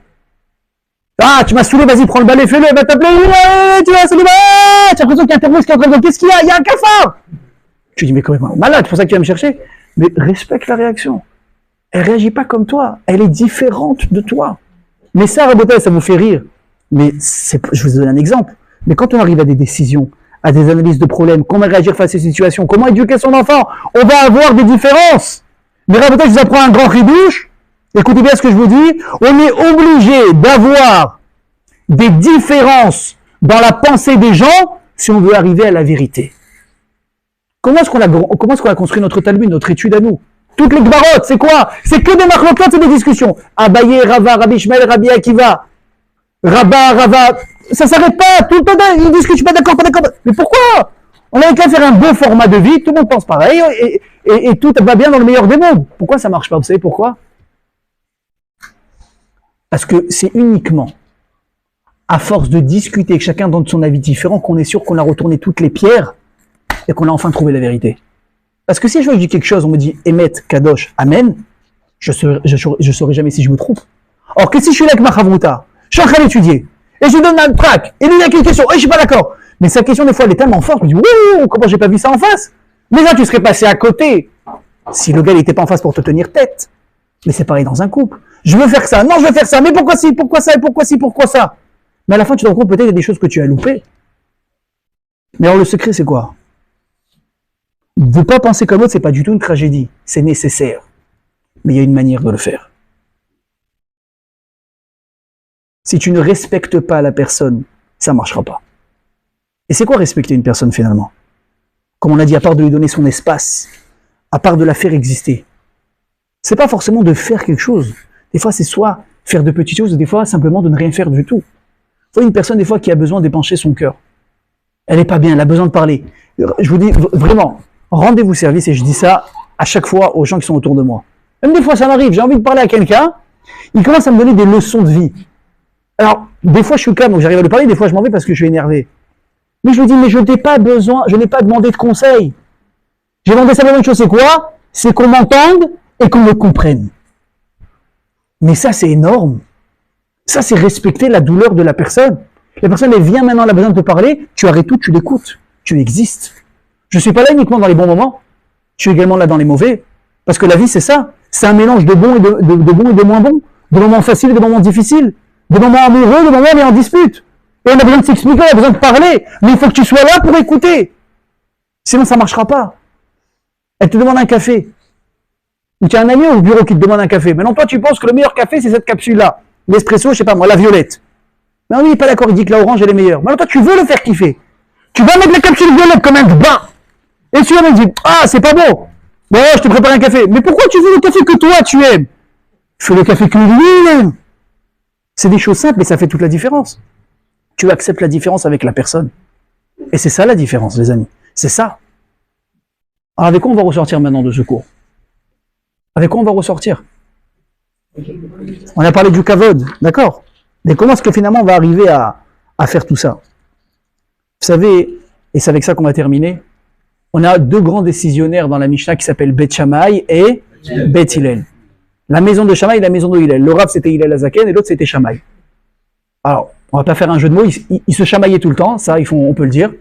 Ah, tu m'as saoulé, vas-y, prends le balai, fais-le, va t'appeler, tu vas, salut, tu as l'impression qu'il y a un terroriste qui est en train de dire, qu'est-ce qu'il y a? Il y a un cafard! Tu dis, mais comment, malade, c'est pour ça que tu vas me chercher. Mais respecte la réaction. Elle réagit pas comme toi. Elle est différente de toi. Mais ça, Rabotai, ça vous fait rire. Mais je vous donne un exemple. Mais quand on arrive à des décisions, à des analyses de problèmes, comment réagir face à ces situations, comment éduquer son enfant, on va avoir des différences. Mais Rabotai, je vous apprends un grand ridouche. Écoutez bien ce que je vous dis. On est obligé d'avoir des différences dans la pensée des gens si on veut arriver à la vérité. Comment est-ce qu'on a construit notre Talmud, notre étude à nous? Toutes les gbarottes, c'est quoi? C'est que des marloquettes, c'est des discussions. Abaye, Rava, Rabbi Ishmael, Rabbi Akiva, Rabba, Rava, ça s'arrête pas, tout le temps, ils disent que je suis pas d'accord, pas d'accord. Mais pourquoi? On avait qu'à faire un beau format de vie, tout le monde pense pareil, et tout va bien dans le meilleur des mondes. Pourquoi ça marche pas? Vous savez pourquoi? Parce que c'est uniquement à force de discuter, que chacun donne son avis différent, qu'on est sûr qu'on a retourné toutes les pierres et qu'on a enfin trouvé la vérité. Parce que si je dis quelque chose, on me dit Emet, Kadosh, Amen, je saurais jamais si je me trompe. Or que si je suis là avec ma chavruta, je suis en train d'étudier, et je lui donne un trac, et lui il y a une question, et je suis pas d'accord. Mais sa question des fois elle est tellement forte, je me dis ouh, comment j'ai pas vu ça en face? Mais là tu serais passé à côté. Si le gars n'était pas en face pour te tenir tête. Mais c'est pareil dans un couple. Je veux faire ça, non je veux faire ça, mais pourquoi si, pourquoi ça, et pourquoi si, pourquoi ça? Mais à la fin tu te rends compte peut-être qu'il y a des choses que tu as loupées. Mais alors le secret c'est quoi? Ne pas penser comme l'autre, c'est pas du tout une tragédie. C'est nécessaire. Mais il y a une manière de le faire. Si tu ne respectes pas la personne, ça ne marchera pas. Et c'est quoi respecter une personne finalement? Comme on a dit, à part de lui donner son espace, à part de la faire exister. C'est pas forcément de faire quelque chose. Des fois, c'est soit faire de petites choses, des fois, simplement de ne rien faire du tout. Il faut une personne, des fois, qui a besoin d'épancher son cœur. Elle n'est pas bien, elle a besoin de parler. Je vous dis, vraiment, rendez-vous service, et je dis ça à chaque fois aux gens qui sont autour de moi. Même des fois, ça m'arrive, j'ai envie de parler à quelqu'un, il commence à me donner des leçons de vie. Alors, des fois, je suis calme, donc j'arrive à lui parler, des fois, je m'en vais parce que je suis énervé. Mais je lui dis, mais je n'ai pas besoin, je n'ai pas demandé de conseils. J'ai demandé simplement une chose, c'est quoi? C'est qu'on m'entende et qu'on me comprenne. Mais ça, c'est énorme. Ça, c'est respecter la douleur de la personne. La personne, elle vient maintenant, elle a besoin de te parler, tu arrêtes tout, tu l'écoutes, tu existes. Je ne suis pas là uniquement dans les bons moments, je suis également là dans les mauvais. Parce que la vie, c'est ça. C'est un mélange de bons et de moins bons, de moments faciles et de moments difficiles, de moments amoureux, de moments où on est en dispute. Et on a besoin de s'expliquer, on a besoin de parler. Mais il faut que tu sois là pour écouter. Sinon, ça ne marchera pas. Elle te demande un café. Ou tu as un ami au bureau qui te demande un café. Maintenant, toi, tu penses que le meilleur café, c'est cette capsule-là. L'espresso, je sais pas moi, la violette. Mais on n'est pas d'accord, il dit que la orange, elle est meilleure. Maintenant, toi, tu veux le faire kiffer. Tu vas mettre la capsule violette comme un bain. Et celui-là me dit, ah, c'est pas bon. Bon, je te prépare un café. Mais pourquoi tu veux le café que toi, tu aimes? Fais le café que lui aime. C'est des choses simples, mais ça fait toute la différence. Tu acceptes la différence avec la personne. Et c'est ça la différence, les amis. C'est ça. Alors, avec quoi on va ressortir maintenant de ce cours? Avec quoi on va ressortir? On a parlé du kavod, d'accord? Mais comment est-ce que finalement on va arriver à faire tout ça? Vous savez, et c'est avec ça qu'on va terminer, on a deux grands décisionnaires dans la Mishnah qui s'appellent Beth Shammai et Beth Hillel. La maison de Shammai et la maison de Hillel. Le Rav c'était Hillel Azaken et l'autre c'était Shammai. Alors, on va pas faire un jeu de mots, ils se chamaillaient tout le temps, ça on peut le dire.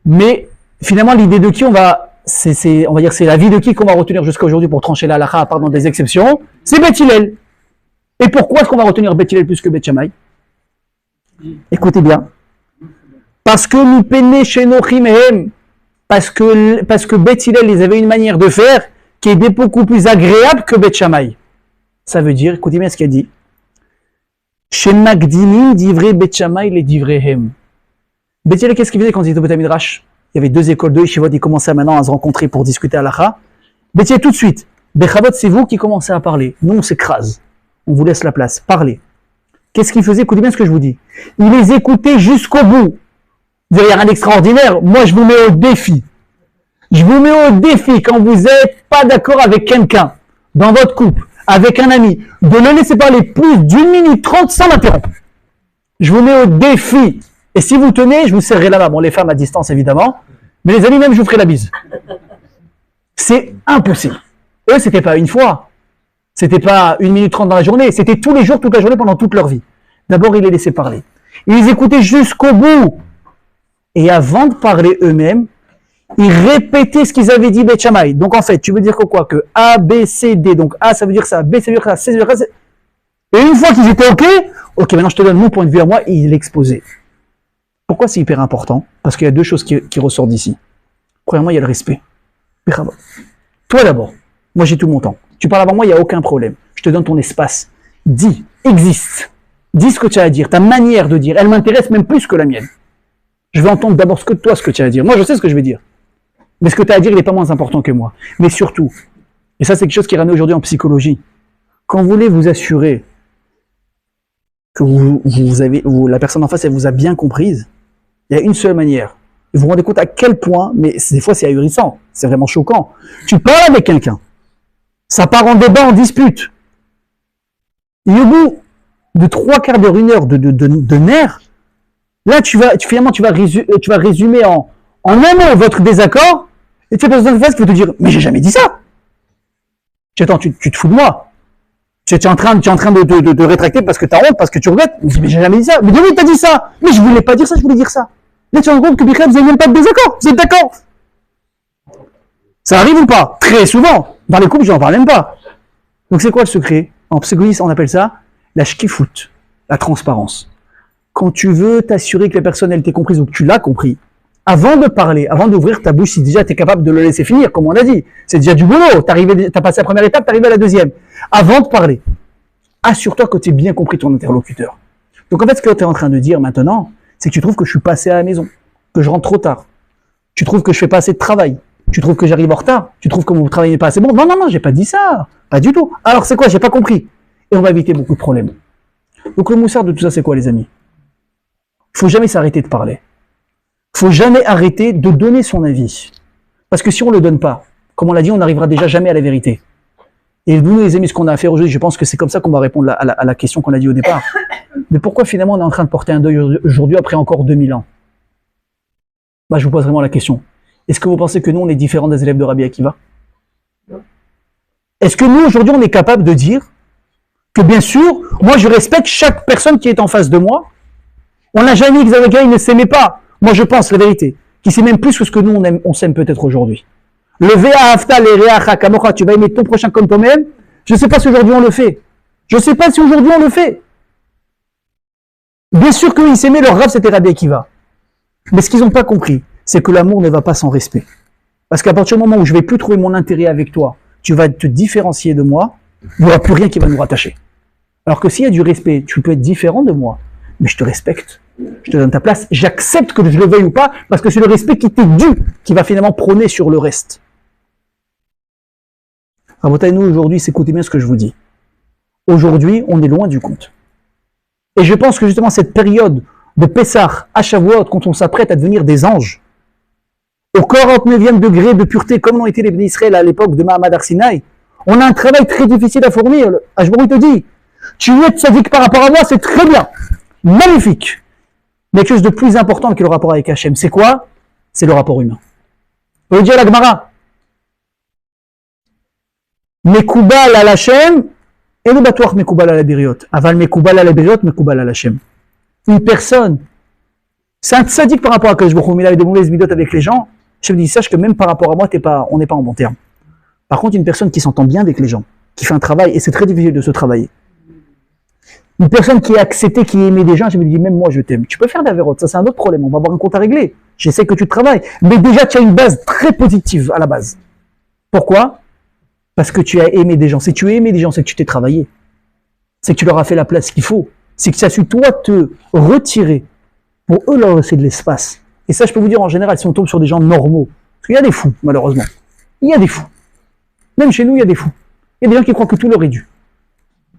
Mais finalement l'idée de qui on va dire c'est la vie de qui qu'on va retenir jusqu'à aujourd'hui pour trancher la halakha, à part dans des exceptions, c'est Beth Hillel. Et pourquoi est-ce qu'on va retenir Beth Hillel plus que Beth Shammai? Écoutez bien. Parce que nous peinons chez nos chimehem, parce que Beth Hillel, ils avaient une manière de faire qui est beaucoup plus agréable que Beth Shammai. Ça veut dire, écoutez bien ce qu'il a dit. Chez Magdinim, divrei Beth Shammai, les divrehem. Beth Hillel, qu'est-ce qu'il faisait quand il était au Beth Midrash? Il y avait deux écoles de yeshivot, ils commençaient maintenant à se rencontrer pour discuter halakha. Beth Hillel, tout de suite. Bechavot, c'est vous qui commencez à parler. Nous, on s'écrase. On vous laisse la place. Parlez. Qu'est-ce qu'il faisait? Écoutez bien ce que je vous dis. Il les écoutait jusqu'au bout. Vous voyez, rien d'extraordinaire. Moi, je vous mets au défi. Je vous mets au défi quand vous n'êtes pas d'accord avec quelqu'un, dans votre couple, avec un ami, de le laisser parler plus d'1 minute 30 sans l'interrompre. Je vous mets au défi. Et si vous tenez, je vous serrerai la main. Bon, les femmes à distance, évidemment. Mais les amis, même, je vous ferai la bise. C'est impossible. Eux, c'était pas une fois. C'était pas 1 minute 30 dans la journée. C'était tous les jours, toute la journée, pendant toute leur vie. D'abord, il les laissait parler. Ils les écoutaient jusqu'au bout. Et avant de parler eux-mêmes, ils répétaient ce qu'ils avaient dit Beth Shammai. Donc, en fait, tu veux dire que quoi? Que A, B, C, D. Donc, A, ça veut dire ça. B, ça veut dire ça. C, ça veut dire ça. Et une fois qu'ils étaient OK, maintenant je te donne mon point de vue à moi, et il l'exposait. Pourquoi c'est hyper important? Parce qu'il y a deux choses qui ressortent d'ici. Premièrement, il y a le respect. Toi d'abord, moi j'ai tout mon temps. Tu parles avant moi, il n'y a aucun problème. Je te donne ton espace. Dis, existe. Dis ce que tu as à dire, ta manière de dire. Elle m'intéresse même plus que la mienne. Je vais entendre d'abord ce que tu as à dire. Moi, je sais ce que je vais dire. Mais ce que tu as à dire, il n'est pas moins important que moi. Mais surtout, et ça c'est quelque chose qui est ramené aujourd'hui en psychologie, quand vous voulez vous assurer que la personne en face, elle vous a bien comprise, il y a une seule manière. Vous vous rendez compte à quel point, mais des fois c'est ahurissant, c'est vraiment choquant. Tu parles avec quelqu'un, ça part en débat, en dispute. Et au bout de 3/4 d'heure, 1 heure de nerfs, là finalement tu vas résumer en un mot votre désaccord, et tu as personne en face qui va te dire, mais j'ai jamais dit ça. Attends, tu te fous de moi. Tu es en train de rétracter parce que tu as honte, parce que tu regrettes. Mais j'ai jamais dit ça. Mais oui, tu as dit ça. Mais je voulais pas dire ça, je voulais dire ça. Là, tu te rends compte que Bichet, vous n'avez même pas de désaccord. Vous êtes d'accord? Ça arrive ou pas? Très souvent. Dans les couples, j'en parle même pas. Donc, c'est quoi le secret? En psychologie, on appelle ça la shkifout, la transparence. Quand tu veux t'assurer que la personne, elle t'ait comprise ou que tu l'as compris, avant de parler, avant d'ouvrir ta bouche, si déjà tu es capable de le laisser finir, comme on a dit, c'est déjà du boulot. T'as passé la première étape, t'arrives à la deuxième. Avant de parler, assure-toi que tu as bien compris ton interlocuteur. Donc en fait, ce que tu es en train de dire maintenant, c'est que tu trouves que je suis passé à la maison, que je rentre trop tard. Tu trouves que je fais pas assez de travail. Tu trouves que j'arrive en retard. Tu trouves que mon travail n'est pas assez bon. Non, j'ai pas dit ça. Pas du tout. Alors c'est quoi? J'ai pas compris. Et on va éviter beaucoup de problèmes. Donc le moussard de tout ça, c'est quoi, les amis? Il faut jamais s'arrêter de parler. Il faut jamais arrêter de donner son avis. Parce que si on ne le donne pas, comme on l'a dit, on n'arrivera déjà jamais à la vérité. Et nous, les amis, ce qu'on a à faire aujourd'hui, je pense que c'est comme ça qu'on va répondre à la question qu'on a dit au départ. Mais pourquoi finalement on est en train de porter un deuil aujourd'hui après encore 2000 ans? Bah, je vous pose vraiment la question. Est-ce que vous pensez que nous, on est différents des élèves de Rabbi Akiva? Est-ce que nous, aujourd'hui, on est capable de dire que bien sûr, moi je respecte chaque personne qui est en face de moi? On n'a jamais dit que Zavagay ne s'aimait pas. Moi, je pense, la vérité, qu'il sait même plus que ce que nous, on s'aime peut-être aujourd'hui. Le Ve'ahavta l'ereacha kamocha, tu vas aimer ton prochain comme toi-même. Je ne sais pas si aujourd'hui on le fait. Je ne sais pas si aujourd'hui on le fait. Bien sûr qu'ils s'aimaient, leur rave, c'était Rabbi Akiva. Mais ce qu'ils n'ont pas compris, c'est que l'amour ne va pas sans respect. Parce qu'à partir du moment où je ne vais plus trouver mon intérêt avec toi, tu vas te différencier de moi, il n'y aura plus rien qui va nous rattacher. Alors que s'il y a du respect, tu peux être différent de moi, mais je te respecte. Je te donne ta place, j'accepte que je le veuille ou pas, parce que c'est le respect qui t'est dû, qui va finalement prôner sur le reste. Rabotaï, nous aujourd'hui, écoutez bien ce que je vous dis. Aujourd'hui, on est loin du compte. Et je pense que justement cette période de Pessah à Shavuot, quand on s'apprête à devenir des anges, au 49e degré de pureté, comme l'ont été les Bnei Israël à l'époque de Mahamad Arsinaï, on a un travail très difficile à fournir. Ashbori te dit, tu es tzaddik par rapport à moi, c'est très bien, magnifique. Mais quelque chose de plus important que le rapport avec Hachem, c'est quoi? C'est le rapport humain. On le dit à la Gemara. Mekoubal al Hachem, et le batouach mekoubal al Biriot. Aval mekoubal al Biriot, mekoubal al Hachem. Une personne, c'est un tzaddik par rapport à Kadosh Baruch Hu, mais il avait de mauvaises midotes avec les gens. Je me dis, sache que même par rapport à moi, on n'est pas en bon terme. Par contre, une personne qui s'entend bien avec les gens, qui fait un travail, et c'est très difficile de se travailler. Une personne qui est acceptée, qui aimait des gens, je me dis, même moi je t'aime. Tu peux faire des vérotes, ça c'est un autre problème, on va avoir un compte à régler. J'essaie que tu travailles. Mais déjà, tu as une base très positive à la base. Pourquoi? Parce que tu as aimé des gens. Si tu as aimé des gens, c'est que tu t'es travaillé. C'est que tu leur as fait la place qu'il faut. C'est que tu as su, toi, te retirer pour eux leur laisser de l'espace. Et ça, je peux vous dire, en général, si on tombe sur des gens normaux, parce qu'il y a des fous, malheureusement. Il y a des fous. Même chez nous, il y a des fous. Il y a des gens qui croient que tout leur est dû.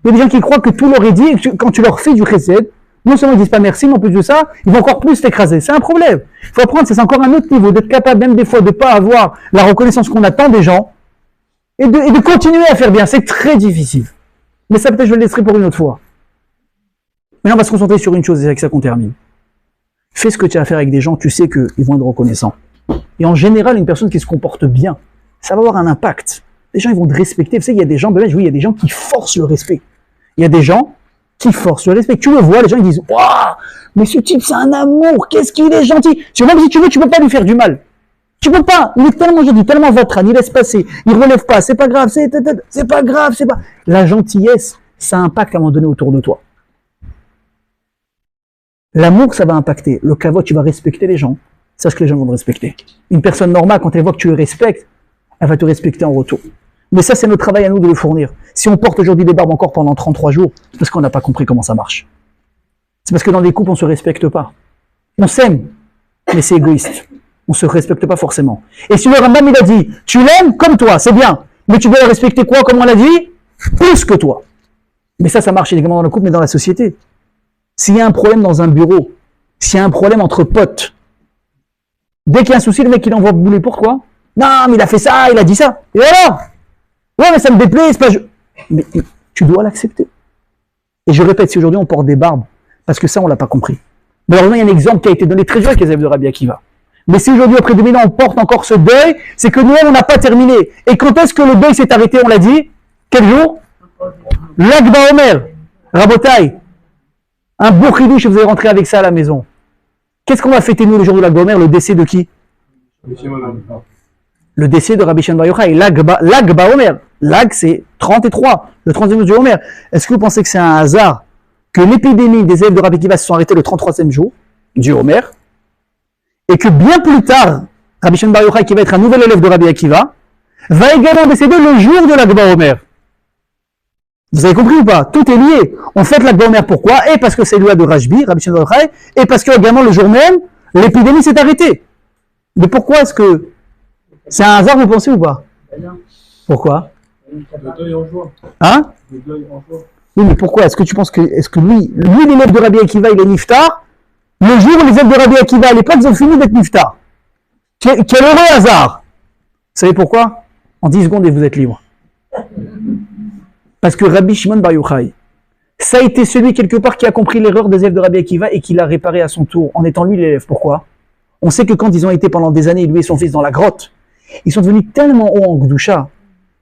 Il y a des gens qui croient que tout leur est dit, et que quand tu leur fais du chesed, non seulement ils disent pas merci, mais en plus de ça, ils vont encore plus t'écraser. C'est un problème. Il faut apprendre, c'est encore un autre niveau, d'être capable même des fois de ne pas avoir la reconnaissance qu'on attend des gens, et de continuer à faire bien. C'est très difficile. Mais ça, peut-être, je le laisserai pour une autre fois. Maintenant, on va se concentrer sur une chose, et c'est avec ça qu'on termine. Fais ce que tu as à faire avec des gens, tu sais qu'ils vont être reconnaissants. Et en général, une personne qui se comporte bien, ça va avoir un impact. les gens ils vont te respecter. Vous savez, il y a des gens, ben là, je vois, il y a des gens qui forcent le respect. Il y a des gens qui forcent le respect. Tu le vois, les gens ils disent, waouh, mais ce type c'est un amour, qu'est-ce qu'il est gentil. Même si tu veux, tu peux pas lui faire du mal. Tu peux pas. Il est tellement gentil, tellement vatran, il laisse passer, il relève pas, c'est pas grave, c'est pas grave, c'est pas. La gentillesse, ça impacte à un moment donné autour de toi. L'amour, ça va impacter. Le kavod, tu vas respecter les gens. Sache que les gens vont te respecter. Une personne normale, quand elle voit que tu le respectes, elle va te respecter en retour. Mais ça, c'est notre travail à nous de le fournir. Si on porte aujourd'hui des barbes encore pendant 33 jours, c'est parce qu'on n'a pas compris comment ça marche. C'est parce que dans des couples, on ne se respecte pas. On s'aime, mais c'est égoïste. On ne se respecte pas forcément. Et si le Rambam, il a dit, tu l'aimes comme toi, c'est bien. Mais tu dois le respecter quoi, comme on l'a dit? Plus que toi. Mais ça marche également dans le couple, mais dans la société. S'il y a un problème dans un bureau, s'il y a un problème entre potes, dès qu'il y a un souci, le mec il envoie bouler. Pourquoi? Non, mais il a fait ça, il a dit ça. Et alors? Ouais, mais ça me déplaît, c'est pas... Mais tu dois l'accepter. Et je répète, si aujourd'hui on porte des barbes, parce que ça on l'a pas compris. Mais alors il y a un exemple qui a été donné très dur avec les élèves de Rabbi Akiva. Mais si aujourd'hui, après 2000 ans, on porte encore ce deuil, c'est que nous, on n'a pas terminé. Et quand est-ce que le deuil s'est arrêté, on l'a dit? Quel jour? Lag BaOmer. Rabotai. Un beau chidouche, vous allez rentrer avec ça à la maison. Qu'est-ce qu'on va fêter nous le jour de Lag BaOmer? Le décès de qui? Le décès de Rabbi Shimon Bar Yochai. Lag BaOmer. Lag, c'est 33. Le 30e jour du Omer. Est-ce que vous pensez que c'est un hasard que l'épidémie des élèves de Rabbi Akiva se sont arrêtés le 33e jour du Omer? Et que bien plus tard, Rabbi Shimon Bar Yochai, qui va être un nouvel élève de Rabbi Akiva, va également décéder le jour de Lag BaOmer. Vous avez compris ou pas? Tout est lié. On fête Lag BaOmer pourquoi? Et parce que c'est loi de Rajbi, Rabbi Shimon Bar Yochai, et parce que également le jour même, l'épidémie s'est arrêtée. Mais pourquoi est-ce que c'est un hasard, vous pensez ou pas? Pourquoi? Hein? Oui, mais pourquoi? Est-ce que tu penses que, lui, l'élève de Rabbi Akiva, il est niftar? Le jour où les élèves de Rabbi Akiva, à l'époque, ils ont fini d'être niftar. Quel heureux hasard! Vous savez pourquoi? En 10 secondes et vous êtes libre. Parce que Rabbi Shimon Bar Yochai, ça a été celui quelque part qui a compris l'erreur des élèves de Rabbi Akiva et qui l'a réparé à son tour, en étant lui l'élève. Pourquoi? On sait que quand ils ont été pendant des années, lui et son fils, dans la grotte, ils sont devenus tellement hauts en Gdusha.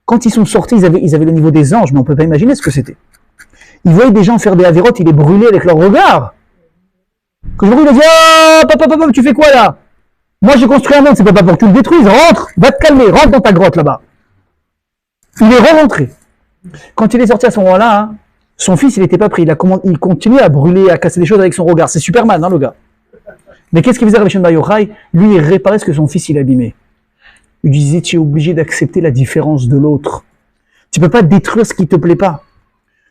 Quand ils sont sortis, ils avaient le niveau des anges, mais on ne peut pas imaginer ce que c'était. Ils voyaient des gens faire des avérotes, ils les brûlaient avec leur regard. Quand je il a dit, oh, papa, tu fais quoi là? Moi j'ai construit un monde, c'est pas pour que tu le détruises, rentre, va te calmer, rentre dans ta grotte là-bas. Il est rentré. Quand il est sorti à ce moment-là, hein, son fils il n'était pas pris, il continuait à brûler, à casser des choses avec son regard. C'est Superman, hein, le gars. Mais qu'est-ce qu'il faisait Rabbi Shimon Bar Yochai? Lui, il réparait ce que son fils il abîmait. Il disait, tu es obligé d'accepter la différence de l'autre. Tu peux pas détruire ce qui te plaît pas.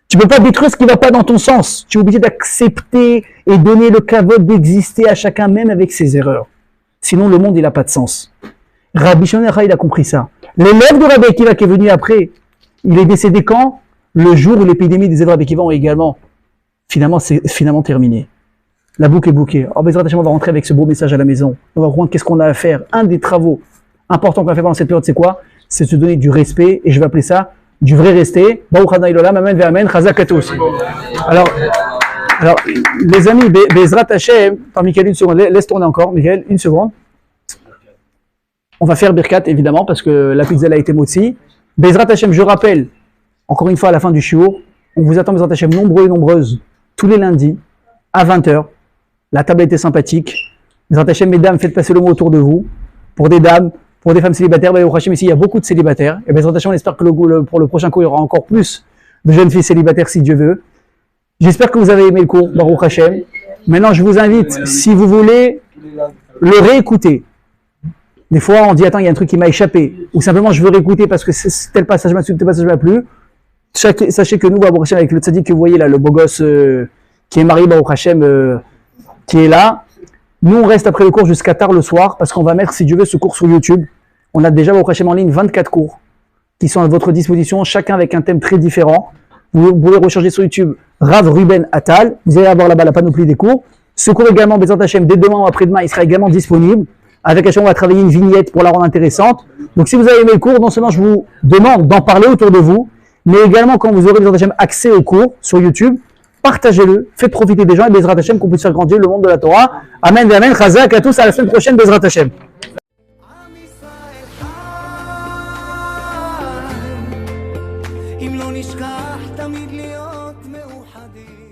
Tu peux pas détruire ce qui va pas dans ton sens. Tu es obligé d'accepter et donner le kavod d'exister à chacun, même avec ses erreurs. Sinon, le monde, il a pas de sens. Rabbi Shimon Bar Yochai, il a compris ça. L'élève de Rabbi Akiva qui est venu après, il est décédé quand? Le jour où l'épidémie des élèves de Rabbi Akiva ont également, c'est finalement terminé. La boucle est bouquée. Oh, Bezrat Hashem, on va rentrer avec ce beau message à la maison. On va comprendre qu'est-ce qu'on a à faire. Un des travaux importants qu'on a fait pendant cette période, c'est quoi? C'est se donner du respect, et je vais appeler ça du vrai respect. Baruch Adonai Olam, Amen ve'Amen, Chazak à tous. Alors, les amis, Bezrat Hashem, par Michael, une seconde, laisse tourner encore, Michael, une seconde. On va faire Birkat, évidemment, parce que la pizza a été motzi. Bezrat Hashem, je rappelle, encore une fois à la fin du shiur, on vous attend, Bezrat Hashem, nombreux et nombreuses, tous les lundis, à 20h. La table a été sympathique. Bezrat Hashem, mesdames, faites passer le mot autour de vous. Pour des dames, pour des femmes célibataires, au Hachem, ici, il y a beaucoup de célibataires. Et Bezrat Hashem, on espère que pour le prochain cours, il y aura encore plus de jeunes filles célibataires, si Dieu veut. J'espère que vous avez aimé le cours, Baruch Hashem. Maintenant, je vous invite, si vous voulez, le réécouter. Des fois, on dit, attends, il y a un truc qui m'a échappé. Ou simplement, je veux réécouter parce que tel passage m'a plu, tel passage m'a plu. Sachez que nous, Baruch Hashem, avec le tzaddik que vous voyez là, le beau gosse qui est marié, Baruch Hashem, qui est là. Nous, on reste après le cours jusqu'à tard le soir parce qu'on va mettre, si Dieu veut, ce cours sur YouTube. On a déjà, Baruch Hashem, en ligne 24 cours qui sont à votre disposition, chacun avec un thème très différent. Vous pouvez rechercher sur YouTube Rav Ruben Attal. Vous allez avoir là-bas la panoplie des cours. Ce cours également, Bezrat Hashem, dès demain ou après-demain, il sera également disponible. Avec Hashem, on va travailler une vignette pour la rendre intéressante. Donc, si vous avez aimé le cours, non seulement je vous demande d'en parler autour de vous, mais également quand vous aurez, Bezrat Hashem, accès au cours sur YouTube, partagez-le, faites profiter des gens et Bezrat Hashem qu'on puisse faire grandir le monde de la Torah. Amen, amen, chazak à tous, à la semaine prochaine, Bezrat Hashem. אם לא נשכח תמיד להיות מאוחדים.